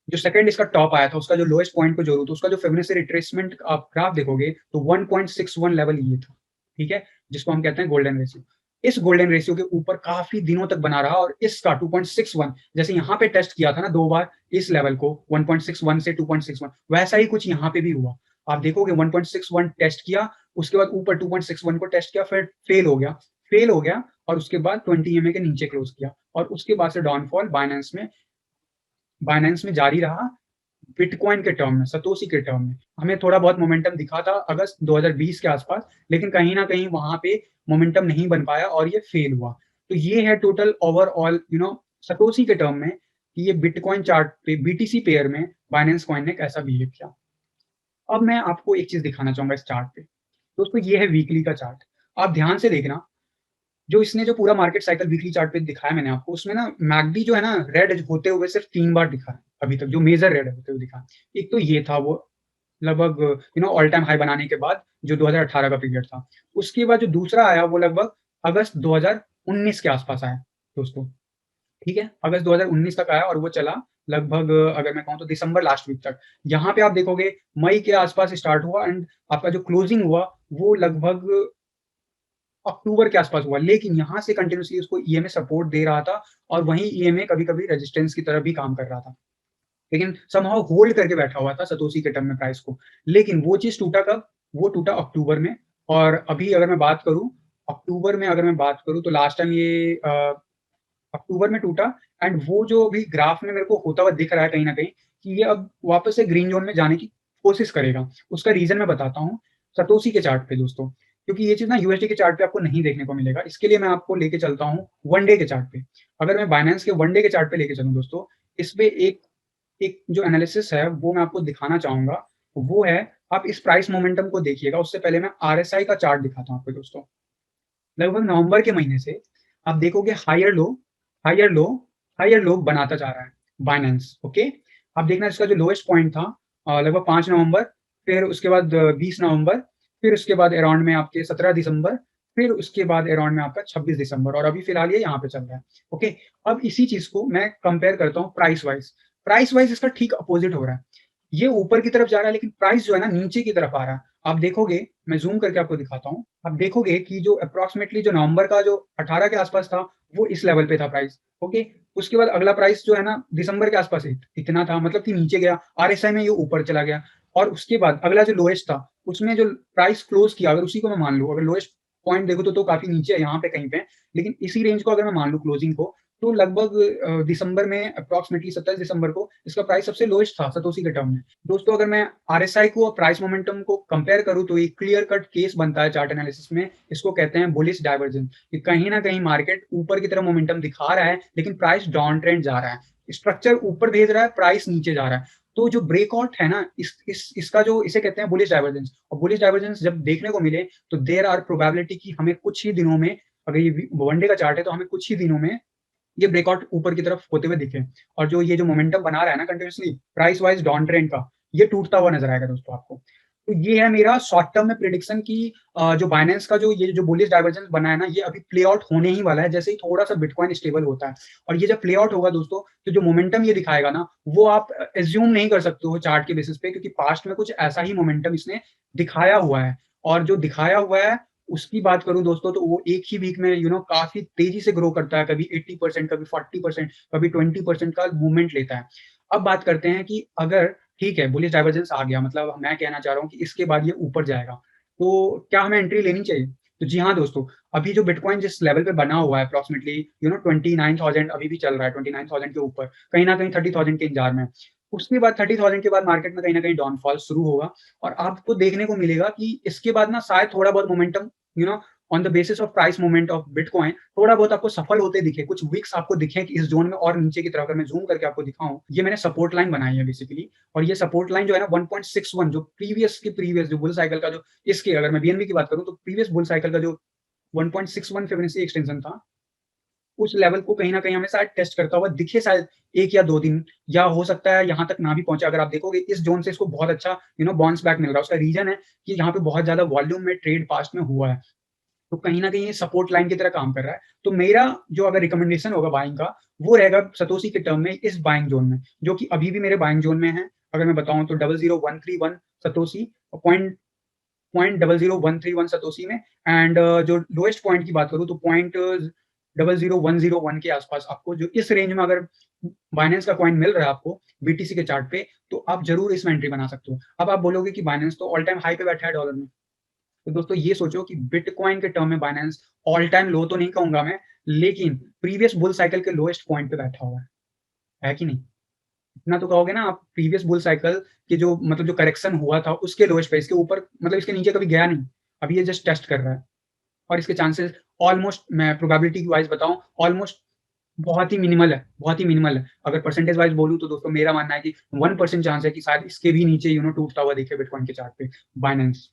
Speaker 1: जो सेकंड इसका टॉप आया था उसका जो लोएस्ट पॉइंट को जोड़ू तो उसका जो फिबोनाची रिट्रेसमेंट आप ग्राफ देखोगे तो 1.61 लेवल ये था। ठीक है, जिसको हम कहते हैं गोल्डन रेशियो। इस गोल्डन रेशियो के ऊपर काफी दिनों तक बना रहा, और इसका 2.61 जैसे यहाँ पे टेस्ट किया था ना 2 बार इस लेवल को 1.61 से 2.61, वैसा ही कुछ यहाँ पे भी हुआ। आप देखोगे 1.61 टेस्ट किया, उसके बाद ऊपर 2.61 को टेस्ट किया, फिर फेल हो गया और उसके बाद 20 के नीचे क्लोज किया। और उसके बाद से डाउनफॉल बाइनेंस में जारी रहा। बिटकॉइन के टर्म में, सतोशी के टर्म में हमें थोड़ा बहुत मोमेंटम दिखा था अगस्त 2020 के आसपास, लेकिन कहीं ना कहीं वहां पे मोमेंटम नहीं बन पाया और ये फेल हुआ। तो ये है टोटल ओवरऑल सतोशी के टर्म में कि ये बिटकॉइन चार्ट पे, बीटीसी पेयर में बाइनेंस कॉइन ने कैसा बिहेव किया। अब मैं आपको एक चीज दिखाना चाहूंगा इस चार्ट पे दोस्तों, ये है वीकली का चार्ट। आप ध्यान से देखना, जो पूरा मार्केट साइकिल वीकली चार्ट पे दिखाया मैंने आपको, उसमें ना मैकडी जो है ना रेड होते हुए सिर्फ 3 बार दिखा है अभी तक, जो मेजर रेड होते हुए दिखा। एक तो ये था, वो लगभग ऑल टाइम हाई बनाने के बाद जो 2018 का पीरियड था। उसके बाद जो दूसरा आया वो लगभग अगस्त 2019 के आसपास आया दोस्तों। ठीक है, अगस्त 2019 तक आया और वो चला लगभग, अगर मैं कहूँ तो दिसंबर लास्ट वीक तक। यहाँ पे आप देखोगे मई के आसपास स्टार्ट हुआ एंड आपका जो क्लोजिंग हुआ वो लगभग अक्टूबर के आसपास हुआ। लेकिन यहाँ से कंटिन्यूसली उसको ईएमए सपोर्ट दे रहा था, और वहीं ईएमए कभी-कभी रेजिस्टेंस की तरह भी काम कर रहा था। लेकिन समहाउ होल्ड करके बैठा हुआ था सतोशी के टर्म में प्राइस को। लेकिन वो चीज़ टूटा कब? वो टूटा अक्टूबर में। और अभी अगर मैं बात करूँ, तो लास्ट टाइम ये अक्टूबर में टूटा। एंड वो जो अभी ग्राफ में मेरे को होता हुआ दिख रहा है कहीं न कहीं कि ये अब वापस से ग्रीन ज़ोन में जाने की कोशिश करेगा। उसका रीज़न मैं बताता हूँ, सतोशी के चार्ट पे दोस्तों, क्योंकि ये चीज़ ना यूएसडी के चार्ट पे आपको नहीं देखने को मिलेगा। इसके लिए मैं आपको लेके चलता हूँ वन डे के चार्ट पे। अगर मैं बाइनेंस के वन डे के चार्ट पे लेके चलूँ दोस्तों, इसपे एक एक जो एनालिसिस है वो मैं आपको दिखाना चाहूँगा, वो है आप इस प्राइस मोमेंटम को देखिएगा, उससे पहले मैं आरएसआई का चार्ट दिखाता हूँ आपको दोस्तों। लगभग नवंबर के महीने से आप देखोगे higher low, higher low, higher low बनाता जा रहा है बाइनेंस, ओके? आप देखना इसका जो लोएस्ट पॉइंट था लगभग 5 नवंबर, फिर उसके बाद 20 नवंबर, फिर उसके बाद अराउंड में आपके 17 दिसंबर, फिर उसके बाद अराउंड में आपका 26 दिसंबर और अभी फिलहाल ये यहाँ पे चल रहा है, ओके? अब इसी चीज़ को मैं कंपेयर करता हूँ प्राइस वाइज़। प्राइस वाइज़ इसका ठीक अपोज़िट हो रहा है। ये ऊपर की तरफ जा रहा है लेकिन प्राइस जो है ना नीचे की तरफ आ रहा है। आप देखोगे, मैं ज़ूम करके आपको दिखाता हूँ। आप देखोगे कि जो एप्रोक्सिमेटली जो नवंबर का जो 18 के आसपास था, वो इस लेवल पे था प्राइस, ओके? उसके बाद अगला प्राइस जो है ना दिसंबर के आसपास इतना था मतलब कि नीचे गया, आरएसआई में ये ऊपर चला गया और उसके बाद अगला जो लोएस्ट था, उसमें जो प्राइस क्लोज़ किया अगर उसी को मैं मान लूँ, अगर लोएस्ट पॉइंट देखो तो काफ़ी नीचे है, यहाँ पे कहीं पे, लेकिन इसी रेंज को अगर मैं मान लूँ क्लोजिंग को, तो लगभग दिसंबर में एप्रोक्सिमेटली 27 दिसंबर को इसका प्राइस सबसे लोएस्ट था सतोशी के टर्म में। दोस्तों अगर मैं आरएसआई को और प्राइस मोमेंटम को कंपेयर करूँ तो एक क्लियर कट केस बनता है चार्ट एनालिसिस में, इसको कहते हैं बुलिश डाइवर्जेंस कि कहीं न कहीं मार्केट ऊपर की तरफ मोमेंटम दिखा रहा है, लेकिन प्राइस डाउन ट्रेंड जा रहा है। स्ट्रक्चर ऊपर भेज रहा है, प्राइस नीचे जा रहा है। तो जो ब्रेकआउट है ना इसका जो इसे कहते हैं बुलिश डाइवर्जेंस और बुलिश डाइवर्जेंस जब देखने को मिले तो देयर आर प्रोबेबिलिटी कि हमें कुछ ही दिनों में अगर ये वन डे का चार्ट है तो हमें कुछ ही दिनों में ये ब्रेकआउट ऊपर की तरफ होते हुए दिखे और जो ये जो मोमेंटम बना रहा है ना continuously price wise down trend का, ये टूटता हुआ नज़र आएगा दोस्तों आपको। तो ये है मेरा शॉर्ट टर्म में प्रेडिक्शन की जो बाइनेंस का जो ये जो बुलिश डाइवर्जेंस बना है ना, ये अभी प्ले आउट होने ही वाला है, जैसे ही थोड़ा-सा बिटकॉइन स्टेबल होता है और ये जब प्ले आउट होगा दोस्तों, तो जो मोमेंटम ये दिखाएगा ना, वो आप अज़्यूम नहीं कर सकते हो चार्ट के बेसिस पे क्योंकि पास्ट में कुछ ऐसा ही मोमेंटम इसने दिखाया हुआ है और जो दिखाया हुआ है उसकी बात करूँ दोस्तों तो वो एक ही वीक में काफ़ी तेज़ी से ग्रो करता है, कभी 80% कभी 40% कभी 20% का मूवमेंट लेता है। अब बात करते हैं कि अगर ठीक है, बुलिश डाइवर्जेंस आ गया मतलब मैं कहना चाह रहा हूँ कि इसके बाद ये ऊपर जाएगा, तो क्या हमें एंट्री लेनी चाहिए? तो जी हाँ दोस्तों, अभी जो बिटकॉइन जिस लेवल पे बना हुआ है अप्रॉक्सिमेटली 29,000 अभी भी चल रहा है 29,000 के ऊपर, कहीं न कहीं 30,000 के इंतज़ार में है। उसके बाद 30,000 के बाद मार्केट में कहीं न कहीं डाउनफॉल शुरू होगा और आपको देखने को मिलेगा कि इसके बाद ना शायद थोड़ा बहुत momentum you know on the basis of price movement of bitcoin थोड़ा बहुत आपको सफल होते दिखे, कुछ वीक्स आपको दिखे कि इस ज़ोन में और नीचे की तरफ अगर मैं ज़ूम करके आपको दिखाऊँ, ये मैंने सपोर्ट लाइन बनाई है बेसिकली और ये सपोर्ट लाइन जो है ना 1.61 जो प्रीवियस जो बुल साइकिल का जो इसके अगर मैं बीएनबी की बात करूँ तो प्रीवियस बुल साइकिल का जो 1.61 फिबोनाची एक्सटेंशन था, उस लेवल को कहीं न कहीं हमें शायद टेस्ट करता हुआ दिखे शायद 1 या 2 दिन या हो सकता है यहाँ तक ना भी पहुँचे। अगर आप देखोगे इस ज़ोन से इसको बहुत अच्छा बाउंस बैक मिल रहा है। उसका रीज़न है कि यहाँ पे बहुत ज़्यादा वॉल्यूम में ट्रेड पास्ट में हुआ है। तो कहीं न कहीं ये सपोर्ट लाइन की तरह काम कर रहा है। तो मेरा जो अगर रिकमेंडेशन होगा बाइंग का, वो रहेगा सतोशी के टर्म में इस बाइंग ज़ोन में, जो कि अभी भी मेरे बाइंग ज़ोन में है। अगर मैं बताऊँ तो 00131 सतोशी पॉइंट पॉइंट 00131 सतोशी में एंड जो लोएस्ट पॉइंट की बात करूँ तो पॉइंट 00101 के आसपास आपको जो इस रेंज में अगर बाइनेंस का कॉइन मिल रहा है आपको बीटीसी के चार्ट पे, तो आप ज़रूर इसमें एंट्री बना सकते हो। अब आप बोलोगे कि बाइनेंस तो ऑल टाइम हाई पे बैठा है डॉलर में। तो दोस्तों ये सोचो कि बिटकॉइन के टर्म में बाइनेंस ऑल टाइम लो तो नहीं कहूँगा मैं, लेकिन प्रीवियस बुल साइकिल के लोएस्ट पॉइंट पे बैठा हुआ है कि नहीं? इतना तो कहोगे ना आप प्रीवियस बुल साइकिल के जो मतलब जो करेक्शन हुआ था उसके लोएस्ट पे, इसके ऊपर मतलब इसके नीचे कभी गया नहीं। अभी ये जस्ट टेस्ट कर रहा है और इसके चांसेस ऑलमोस्ट मैं प्रोबेबिलिटी वाइज़ बताऊँ ऑलमोस्ट बहुत ही मिनिमल है, बहुत ही मिनिमल है। अगर परसेंटेज वाइज़ बोलूँ तो दोस्तों मेरा मानना है कि 1% चांस है कि शायद इसके भी नीचे टूटता हुआ दिखे बिटकॉइन के चार्ट पे बाइनेंस।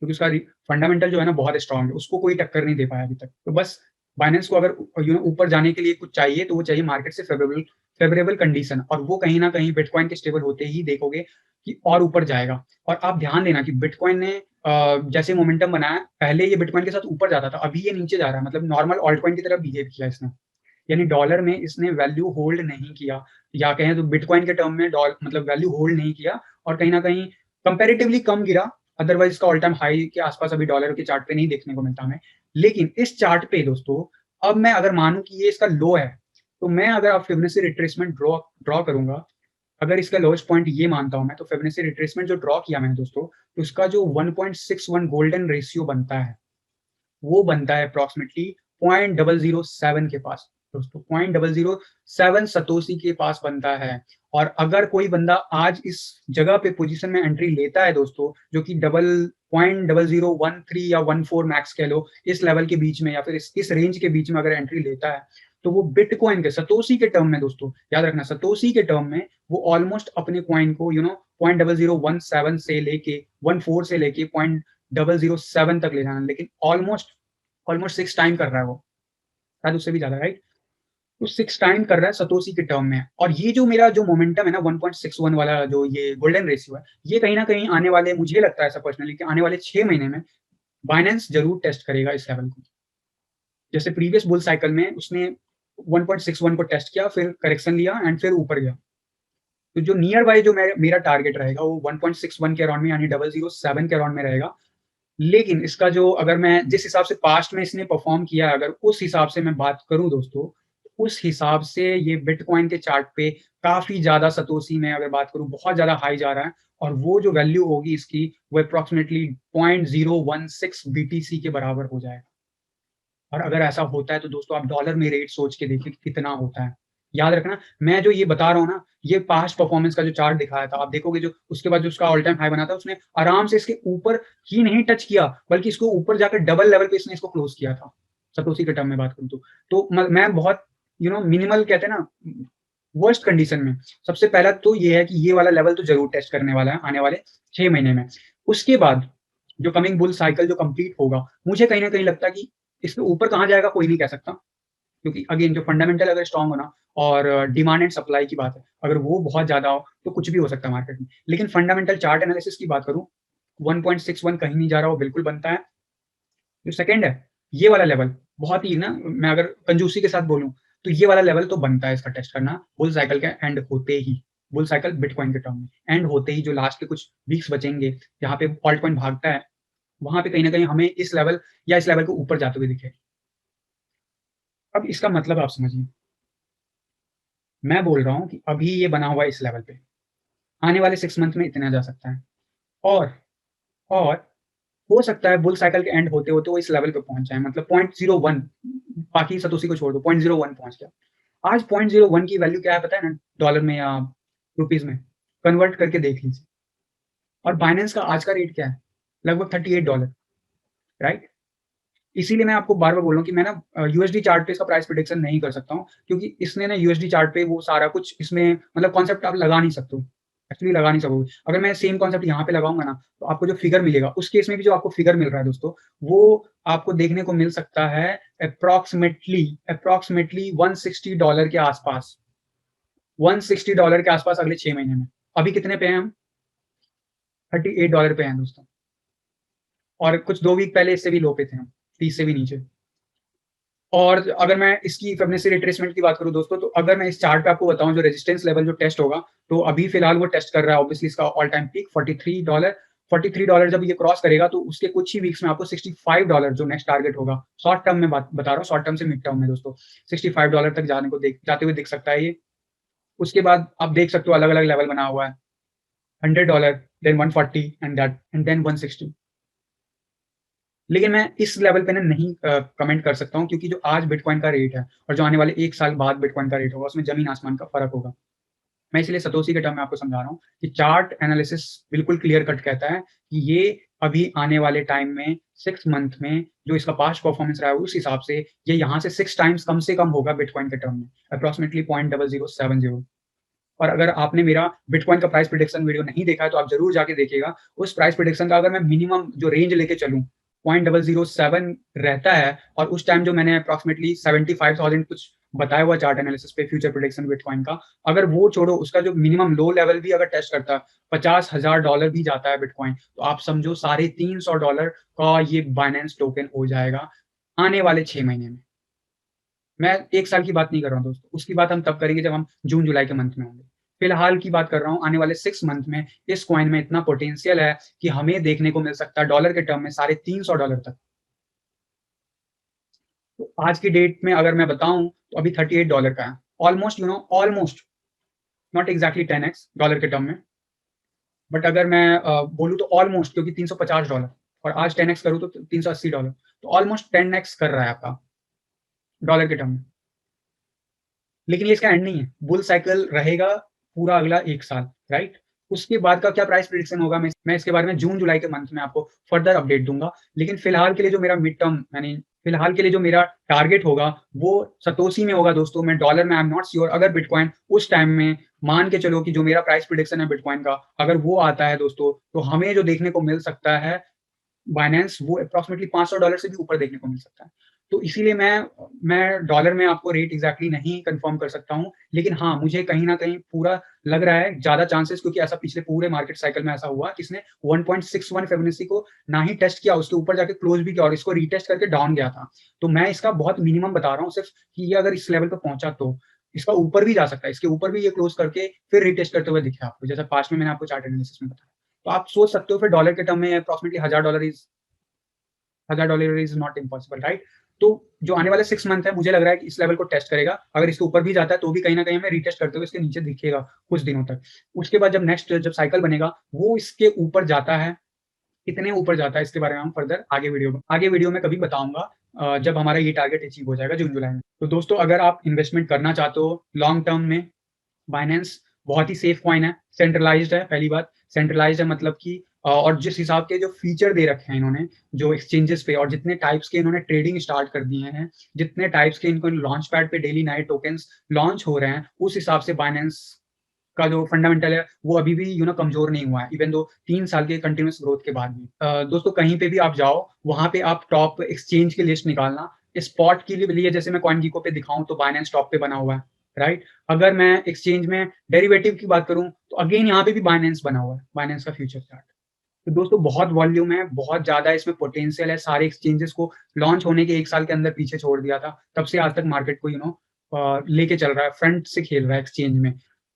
Speaker 1: क्योंकि उसका फंडामेंटल जो है ना बहुत स्ट्रॉन्ग है, उसको कोई टक्कर नहीं दे पाया अभी तक। तो बस बाइनेंस को अगर ऊपर जाने के लिए कुछ चाहिए तो वो चाहिए मार्केट से फेवरेबल फेवरेबल कंडीशन और वो कहीं न कहीं बिटकॉइन के स्टेबल होते ही देखोगे कि और ऊपर जाएगा। और आप ध्यान देना कि बिटकॉइन ने जैसे मोमेंटम बनाया, पहले ये बिटकॉइन के साथ ऊपर जाता था, अभी ये नीचे जा रहा है मतलब नॉर्मल ऑल्ट कॉइन की तरह बिहेव किया इसने। यानी डॉलर में इसने वैल्यू होल्ड नहीं किया या कहें तो बिटकॉइन के टर्म में डॉल मतलब वैल्यू होल्ड नहीं किया और कहीं न कहीं कंपैरेटिवली कम गिरा। अदरवाइज़ इसका ऑल टाइम हाई के आस-पास अभी डॉलर के चार्ट पे नहीं देखने को मिलता हमें। लेकिन इस चार्ट पे दोस्तों, अब मैं अगर मानूँ कि ये इसका लो है, तो मैं अगर अब फिबोनाची रिट्रेसमेंट ड्रॉ ड्रॉ करूँगा, अगर इसका लोएस्ट पॉइंट ये मानता हूँ मैं, तो फिबोनाची रिट्रेसमेंट जो ड्रॉ किया मैंने दोस्तों, तो उसका जो 1.61 गोल्डन रेशियो बनता है, वो बनता है अप्रॉक्सिमेटली 0.007 के पास दोस्तों 0.007 सतोशी के पास बनता है और अगर कोई बंदा आज इस जगह पे पोजीशन में एंट्री लेता है दोस्तों जो कि डबल 0.0013 या 14 मैक्स कह लो इस लेवल के बीच में या फिर इस रेंज के बीच में अगर एंट्री लेता है तो वो बिटकॉइन के सतोशी के टर्म में दोस्तों याद रखना सतोशी के टर्म में वो ऑलमोस्ट अपने कॉइन को 0.0017 से लेके 14 से लेके 0.007 तक ले जाना, लेकिन ऑलमोस्ट 6 टाइम कर रहा है वो, शायद उससे भी ज़्यादा, राइट? तो 6 टाइम कर रहा है सतोशी के टर्म में। और ये जो मेरा जो मोमेंटम है ना 1.61 वाला जो ये गोल्डन रेशियो है, ये कहीं न कहीं आने वाले, मुझे लगता है ऐसा पर्सनली, कि आने वाले 6 महीने में बाइनेंस ज़रूर टेस्ट करेगा इस लेवल को। जैसे प्रीवियस बुल साइकिल में उसने 1.61 को टेस्ट किया, फिर करेक्शन लिया एंड फिर ऊपर गया। तो जो नियर बाय जो मेरा टारगेट रहेगा वो 1.61 के अराउंड में, यानी 007 के अराउंड में रहेगा। लेकिन इसका जो, अगर मैं जिस हिसाब से पास्ट में इसने परफॉर्म किया है, अगर उस हिसाब से मैं बात करूँ दोस्तों, उस हिसाब से ये बिटकॉइन के चार्ट पे काफ़ी ज़्यादा सतोशी में अगर बात करूँ, बहुत ज़्यादा हाई जा रहा है। और वो जो वैल्यू होगी इसकी, वो अप्रॉक्सिमेटली 0.016 बीटीसी के बराबर हो जाएगा। और अगर ऐसा होता है तो दोस्तों आप डॉलर में रेट सोच के देखिए कि कितना होता है। याद रखना, मैं जो ये बता रहा हूँ ना, ये पास्ट परफॉर्मेंस का जो चार्ट दिखाया था, आप देखोगे जो उसके बाद जो उसका ऑल टाइम हाई बना था, उसने आराम से इसके ऊपर ही नहीं टच किया, बल्कि इसको ऊपर जाकर डबल लेवल पे इसने इसको क्लोज किया था, सतोशी के टर्म में बात करूँ तो। मैं बहुत मिनिमल कहते हैं ना, वर्स्ट कंडीशन में, सबसे पहला तो ये है कि ये वाला लेवल तो ज़रूर टेस्ट करने वाला है आने वाले 6 महीने में। उसके बाद जो कमिंग बुल साइकिल जो कंप्लीट होगा, मुझे कहीं न कहीं लगता है कि इसके ऊपर कहाँ जाएगा कोई नहीं कह सकता, क्योंकि अगेन जो फंडामेंटल अगर स्ट्रॉन्ग हो ना, और डिमांड एंड सप्लाई की बात है, अगर वो बहुत ज़्यादा हो तो कुछ भी हो सकता है मार्केट में। लेकिन फंडामेंटल चार्ट एनालिसिस की बात करूँ, 1.61 कहीं नहीं जा रहा, वो बिल्कुल बनता है। जो सेकंड है, ये वाला लेवल बहुत ही ना, मैं अगर कंजूसी के साथ बोलूँ, तो ये वाला लेवल तो बनता है इसका टेस्ट करना, बुल साइकिल के एंड होते ही। बुल साइकिल बिटकॉइन के टर्म में एंड होते ही जो लास्ट के कुछ वीक्स बचेंगे, जहाँ पे ऑल्ट कॉइन भागता है, वहाँ पे कहीं न कहीं हमें इस लेवल या इस लेवल के ऊपर जाते हुए दिखे। अब इसका मतलब आप समझिए, मैं बोल रहा हूँ कि अभी ये बना हुआ है इस लेवल पे, आने वाले 6 मंथ में इतना जा सकता है। और और हो सकता है बुल साइकिल के एंड होते-होते वो इस लेवल पे पहुँच जाए, मतलब 0.01, बाकी सतोशी को छोड़ दो, 0.01 पहुँच गया। आज 0.01 की वैल्यू क्या है पता है ना, डॉलर में या रुपीज़ में? कन्वर्ट करके देख लीजिए। और बाइनेंस का आज का रेट क्या है? लगभग $38, राइट? इसीलिए मैं आपको बार-बार बोल रहा हूँ कि मैं ना यूएसडी चार्ट पे इसका प्राइस प्रेडिक्शन नहीं कर सकता हूँ, क्योंकि इसने ना यूएसडी चार्ट पे वो सारा कुछ इसमें, मतलब कॉन्सेप्ट आप लगा नहीं सकते हो, एक्चुअली लगा नहीं सकोगे। अगर मैं सेम कॉन्सेप्ट यहाँ पे लगाऊँगा ना, तो आपको जो फिगर मिलेगा, उस केस में भी जो आपको फिगर मिल रहा है दोस्तों, वो आपको देखने को मिल सकता है एप्रॉक्सिमेटली $160 के आस-पास, $160 के आस-पास अगले 6 महीने में। अभी कितने पे हैं हम? $38 पे हैं दोस्तों, और कुछ 2 वीक पहले इससे भी लो पे थे हम, 30 से भी नीचे। और अगर मैं इसकी फिबोनाची रिट्रेसमेंट की बात करूँ दोस्तों, तो अगर मैं इस चार्ट पे आपको बताऊँ जो रेजिस्टेंस लेवल जो टेस्ट होगा, तो अभी फिलहाल वो टेस्ट कर रहा है ऑब्वियसली इसका ऑल टाइम पीक $43। $43 जब ये क्रॉस करेगा, तो उसके कुछ ही वीक्स में आपको $65 जो नेक्स्ट टारगेट होगा, शॉर्ट टर्म में बात बता रहा हूँ, शॉर्ट टर्म से मिड टर्म में दोस्तों, $65 तक जाते हुए दिख सकता है ये। उसके बाद आप देख सकते हो अलग-अलग लेवल बना हुआ है, $100, देन 140 एंड देन 160। लेकिन मैं इस लेवल पे ना नहीं कमेंट कर सकता हूँ, क्योंकि जो आज बिटकॉइन का रेट है और जो आने वाले 1 साल बाद बिटकॉइन का रेट होगा, उसमें ज़मीन-आसमान का फ़र्क होगा। मैं इसलिए सतोशी के टर्म में आपको समझा रहा हूँ कि चार्ट एनालिसिस बिल्कुल क्लियर कट कहता है कि ये अभी आने वाले टाइम में 6 मंथ में जो इसका पास्ट परफॉर्मेंस रहा है, उस हिसाब से ये यहाँ से 6 टाइम्स कम से कम होगा बिटकॉइन के टर्म में, अप्रॉक्सिमेटली 0.0070। और अगर आपने मेरा बिटकॉइन का प्राइस प्रेडिक्शन वीडियो नहीं देखा है, तो आप ज़रूर जाके देखिएगा। उस प्राइस प्रेडिक्शन का अगर मैं मिनिमम जो रेंज लेके चलूँ, 0.007 रहता है, और उस टाइम जो मैंने अप्रॉक्सिमेटली 75,000 कुछ बताया हुआ चार्ट एनालिसिस पे फ्यूचर प्रेडिक्शन बिटकॉइन का, अगर वो छोड़ो, उसका जो मिनिमम लो लेवल भी अगर टेस्ट करता है, $50,000 भी जाता है बिटकॉइन, तो आप समझो $350 का ये बाइनेंस टोकन हो जाएगा आने वाले 6 महीने में। मैं 1 साल की बात नहीं कर रहा हूँ दोस्तों, उसकी बात हम तब करेंगे जब हम जून-जुलाई के मंथ में होंगे। फिलहाल की बात कर रहा हूँ, आने वाले 6 मंथ में इस कॉइन में इतना पोटेंशियल है कि हमें देखने को मिल सकता है डॉलर के टर्म में $350 तक। तो आज की डेट में अगर मैं बताऊँ, तो अभी $38 का है। Almost almost, not exactly 10x dollar के टर्म में, बट अगर मैं बोलूँ तो ऑलमोस्ट, क्योंकि $350 और आज 10x करूँ तो $380, तो ऑलमोस्ट 10x कर रहा है आपका डॉलर के टर्म में। लेकिन ये इसका एंड नहीं है, बुल साइकिल रहेगा पूरा अगला 1 साल, राइट? उसके बाद का क्या प्राइस प्रेडिक्शन होगा, मैं इसके बारे में जून-जुलाई के मंथ में आपको फर्दर अपडेट दूँगा। लेकिन फिलहाल के लिए जो मेरा मिड टर्म यानी फिलहाल के लिए जो मेरा टारगेट होगा, वो सतोशी में होगा दोस्तों, मैं डॉलर में आई एम नॉट श्योर। अगर बिटकॉइन उस टाइम में मान के चलो कि जो मेरा प्राइस प्रेडिक्शन है बिटकॉइन का, अगर वो आता है दोस्तों, तो हमें जो देखने को मिल सकता है बाइनेंस वो एप्रोक्सिमेटली $500 से भी ऊपर देखने को मिल सकता है। तो इसीलिए मैं डॉलर में आपको रेट एग्ज़ैक्टली नहीं कन्फर्म कर सकता हूँ। लेकिन हाँ, मुझे कहीं न कहीं पूरा लग रहा है ज़्यादा चांसेस, क्योंकि ऐसा पिछले पूरे मार्केट साइकिल में ऐसा हुआ कि इसने 1.61 फिबोनाची को ना ही टेस्ट किया, उसके ऊपर जाके क्लोज़ भी किया और इसको रीटेस्ट करके डाउन गया था। तो मैं इसका बहुत मिनिमम बता रहा हूँ सिर्फ़ कि ये अगर इस लेवल पे पहुँचा तो। इसका ऊपर भी जा सकता है, इसके ऊपर भी ये क्लोज़ करके फिर रीटेस्ट करते हुए दिखे आपको, जैसा पास्ट में मैंने आपको चार्ट एनालिसिस में बताया। तो आप सोच सकते हो फिर डॉलर के टर्म में approximately $1000 is not impossible, right? तो जो आने वाले 6 मंथ है, मुझे लग रहा है कि इस लेवल को टेस्ट करेगा। अगर इसके ऊपर भी जाता है, तो भी कहीं न कहीं हमें रीटेस्ट करते हुए इसके नीचे दिखेगा कुछ दिनों तक। उसके बाद जब साइकिल बनेगा, वो इसके ऊपर जाता है, कितने ऊपर जाता है इसके बारे में हम फर्दर आगे वीडियो में कभी बताऊँगा, जब हमारा ये टारगेट अचीव हो जाएगा जून-जुलाई में। तो दोस्तों, अगर आप इन्वेस्टमेंट करना चाहते हो लॉन्ग टर्म में, बाइनेंस बहुत ही सेफ कॉइन है, सेंट्रलाइज़्ड है, पहली बात, सेंट्रलाइज़्ड है मतलब कि और जिस हिसाब के जो फीचर दे रखे हैं इन्होंने, जो एक्सचेंजेस पे और जितने टाइप्स के इन्होंने ट्रेडिंग स्टार्ट कर दिए हैं, जितने टाइप्स के इनको लॉन्च पैड पे डेली नए टोकन्स लॉन्च हो रहे हैं, उस हिसाब से बाइनेंस का जो फंडामेंटल है, वो अभी भी कमज़ोर नहीं हुआ है, इवन दो 3 साल के कंटिन्यूअस ग्रोथ के बाद भी। दोस्तों, कहीं पे भी आप जाओ, वहाँ पे आप टॉप एक्सचेंज की लिस्ट निकालना। स्पॉट के लिए जैसे मैं कॉइनगीको पे दिखाऊँ तो बाइनेंस टॉप पे बना हुआ है, राइट? अगर मैं एक्सचेंज में डेरिवेटिव की बात करूँ, तो अगेन यहाँ पे भी बाइनेंस बना हुआ है, बाइनेंस का फ्यूचर चार्ट। तो दोस्तों, बहुत वॉल्यूम है, बहुत ज़्यादा इसमें पोटेंशियल है, सारे एक्सचेंजेस को लॉन्च होने के 1 साल के अंदर पीछे छोड़ दिया था, तब से आज तक मार्केट को लेके चल रहा है, फ्रंट से खेल रहा है एक्सचेंज में।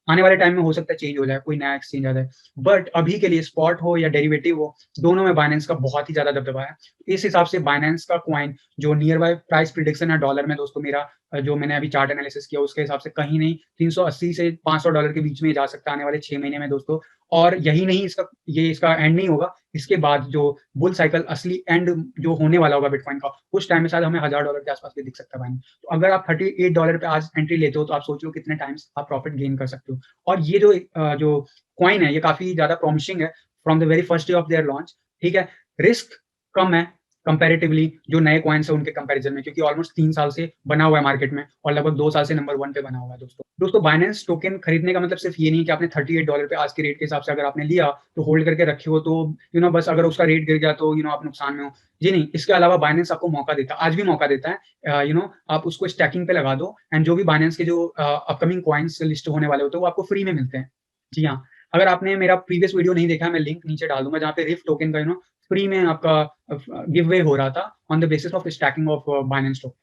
Speaker 1: आने वाले टाइम में हो सकता है चेंज हो जाए, कोई नया एक्सचेंज आ जाए। बट अभी के लिए स्पॉट हो या डेरिवेटिव हो, दोनों में बाइनेंस का बहुत ही ज़्यादा दबदबा है। इस हिसाब से बाइनेंस का कॉइन जो नियर बाय प्राइस प्रेडिक्शन है डॉलर में दोस्तों, मेरा जो मैंने अभी चार्ट एनालिसिस किया उसके हिसाब से कहीं नहीं, $380 से $500 के बीच में जा सकता है आने वाले 6 महीने में दोस्तों। और यही नहीं, इसका एंड नहीं होगा। इसके बाद जो बुल साइकिल असली एंड जो होने वाला होगा बिटकॉइन का, उस टाइम में शायद हमें $1000 के आस-पास भी दिख सकता है बाइनेंस। तो अगर आप $38 पे आज एंट्री लेते हो, तो आप सोच लो कितने टाइम्स आप प्रॉफिट गेन कर सकते हो। और ये जो कॉइन है, ये काफ़ी ज़्यादा प्रॉमिसिंग है from the very first day of their launch, ठीक है? रिस्क कम है कंपैरेटिवली जो नए कॉइन्स हैं उनके कंपैरिज़न में, क्योंकि ऑलमोस्ट 3 साल से बना हुआ है मार्केट में और लगभग 2 साल से नंबर 1 पे बना हुआ है दोस्तों। दोस्तों, बाइनेंस टोकन खरीदने का मतलब सिर्फ ये नहीं है कि आपने $38 पे आज के रेट के हिसाब से अगर आपने लिया, तो होल्ड करके रखे हो, तो बस अगर उसका रेट गिर गया तो आप नुकसान में हो। जी नहीं, इसके अलावा बाइनेंस आपको मौका देता है, आज भी मौका देता है। आप उसको स्टैकिंग पे लगा दो एंड जो भी बाइनेंस के जो अपकमिंग कॉइन्स लिस्ट होने वाले होते हैं, वो आपको फ्री में मिलते हैं। जी हाँ, अगर आपने मेरा प्रीवियस वीडियो नहीं देखा है, मैं लिंक नीचे डाल दूँगा, जहाँ पे रिफ टोकन का फ्री में आपका गिव अवे हो रहा था on the basis of stacking of Binance token.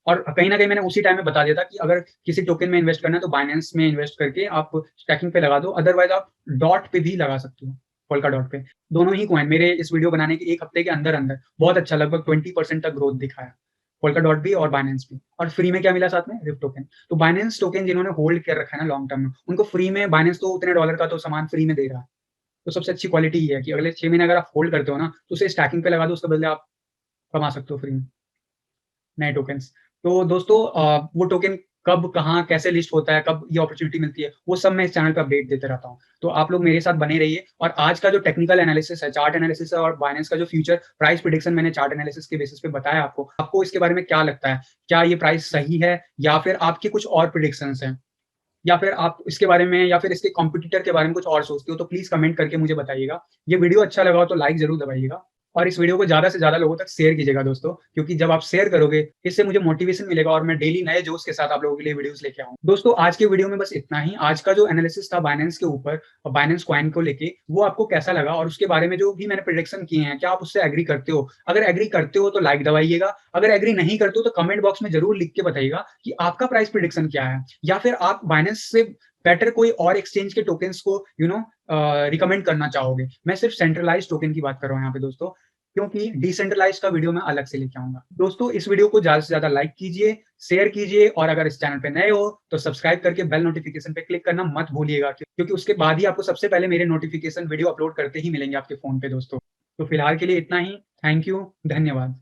Speaker 1: और कहीं न कहीं मैंने उसी टाइम में बता दिया था कि अगर किसी टोकन में इन्वेस्ट करना है, तो बाइनेंस में इन्वेस्ट करके आप स्टैकिंग पे लगा दो, अदरवाइज़ आप डॉट पे भी लगा सकते हो, पोल्का डॉट पे। दोनों ही कॉइन मेरे इस वीडियो बनाने के 1 हफ्ते के अंदर-अंदर बहुत अच्छा लगभग 20% तक ग्रोथ दिखाया। पोल्का डॉट भी और बाइनेंस भी। और फ्री में क्या मिला साथ में? रिफ टोकन। तो बाइनेंस टोकन जिन्होंने होल्ड कर रखा है ना लॉन्ग टर्म में, उनको फ्री में बाइनेंस तो उतने डॉलर का तो सामान फ्री में दे रहा है। तो सबसे अच्छी क्वालिटी ये है कि अगले 6 महीने अगर आप होल्ड करते हो ना, तो उसे स्टैकिंग पे लगा दो, उसके बदले आप कमा सकते हो फ्री में। नए टोकन्स। तो दोस्तों, वो टोकन कब, कहाँ, कैसे लिस्ट होता है, कब ये अपॉर्च्युनिटी मिलती है, वो सब मैं इस चैनल पे अपडेट देते रहता हूँ। तो आप लोग मेरे साथ बने रहिए और आज का जो टेक्निकल एनालिसिस है, चार्ट एनालिसिस है और बाइनेंस का जो फ्यूचर प्राइस प्रेडिक्शन मैंने चार्ट एनालिसिस के बेसिस पे बताया आपको, आपको इसके बारे में क्या लगता है? क्या ये प्राइस सही है या फिर आपके कुछ और प्रेडिक्शंस हैं? या फिर आप इसके बारे में या फिर इसके कॉम्पिटिटर के बारे में कुछ और सोचते हो, तो प्लीज़ कमेंट करके मुझे बताइएगा। ये वीडियो अच्छा लगा हो तो लाइक ज़रूर दबाइएगा और इस वीडियो को ज़्यादा से ज़्यादा लोगों तक शेयर कीजिएगा दोस्तों, क्योंकि जब आप शेयर करोगे, इससे मुझे मोटिवेशन मिलेगा और मैं डेली नए जोश के साथ आप लोगों के लिए वीडियोज़ लेके आऊँगा। दोस्तों, आज के वीडियो में बस इतना ही। आज का जो एनालिसिस था बाइनेंस के ऊपर और बाइनेंस कॉइन को लेके, वो आपको कैसा लगा और उसके बारे में जो भी मैंने प्रेडिक्शन किए हैं, क्या आप उससे एग्री करते हो? अगर एग्री करते हो तो लाइक दबाइएगा, अगर एग्री नहीं करते हो तो कमेंट बॉक्स में ज़रूर लिख के बताइएगा कि आपका प्राइस प्रेडिक्शन क्या है? या फिर आप बाइनेंस से बेटर कोई और एक्सचेंज के टोकन्स को रिकमेंड करना चाहोगे। मैं सिर्फ सेंट्रलाइज़्ड टोकन की बात कर रहा हूँ यहाँ पे दोस्तों, क्योंकि डिसेंट्रलाइज़्ड का वीडियो मैं अलग से लेके आऊँगा। दोस्तों, इस वीडियो को ज़्यादा से ज़्यादा लाइक कीजिए, शेयर कीजिए और अगर इस चैनल पे नए हो तो सब्सक्राइब करके बेल नोटिफ़िकेशन पे क्लिक करना मत भूलिएगा, क्योंकि उसके बाद ही आपको सबसे पहले मेरे नोटिफ़िकेशन वीडियो अपलोड करते ही मिलेंगे आपके फ़ोन पे दोस्तों। तो फिलहाल के लिए इतना ही। थैंक यू, धन्यवाद।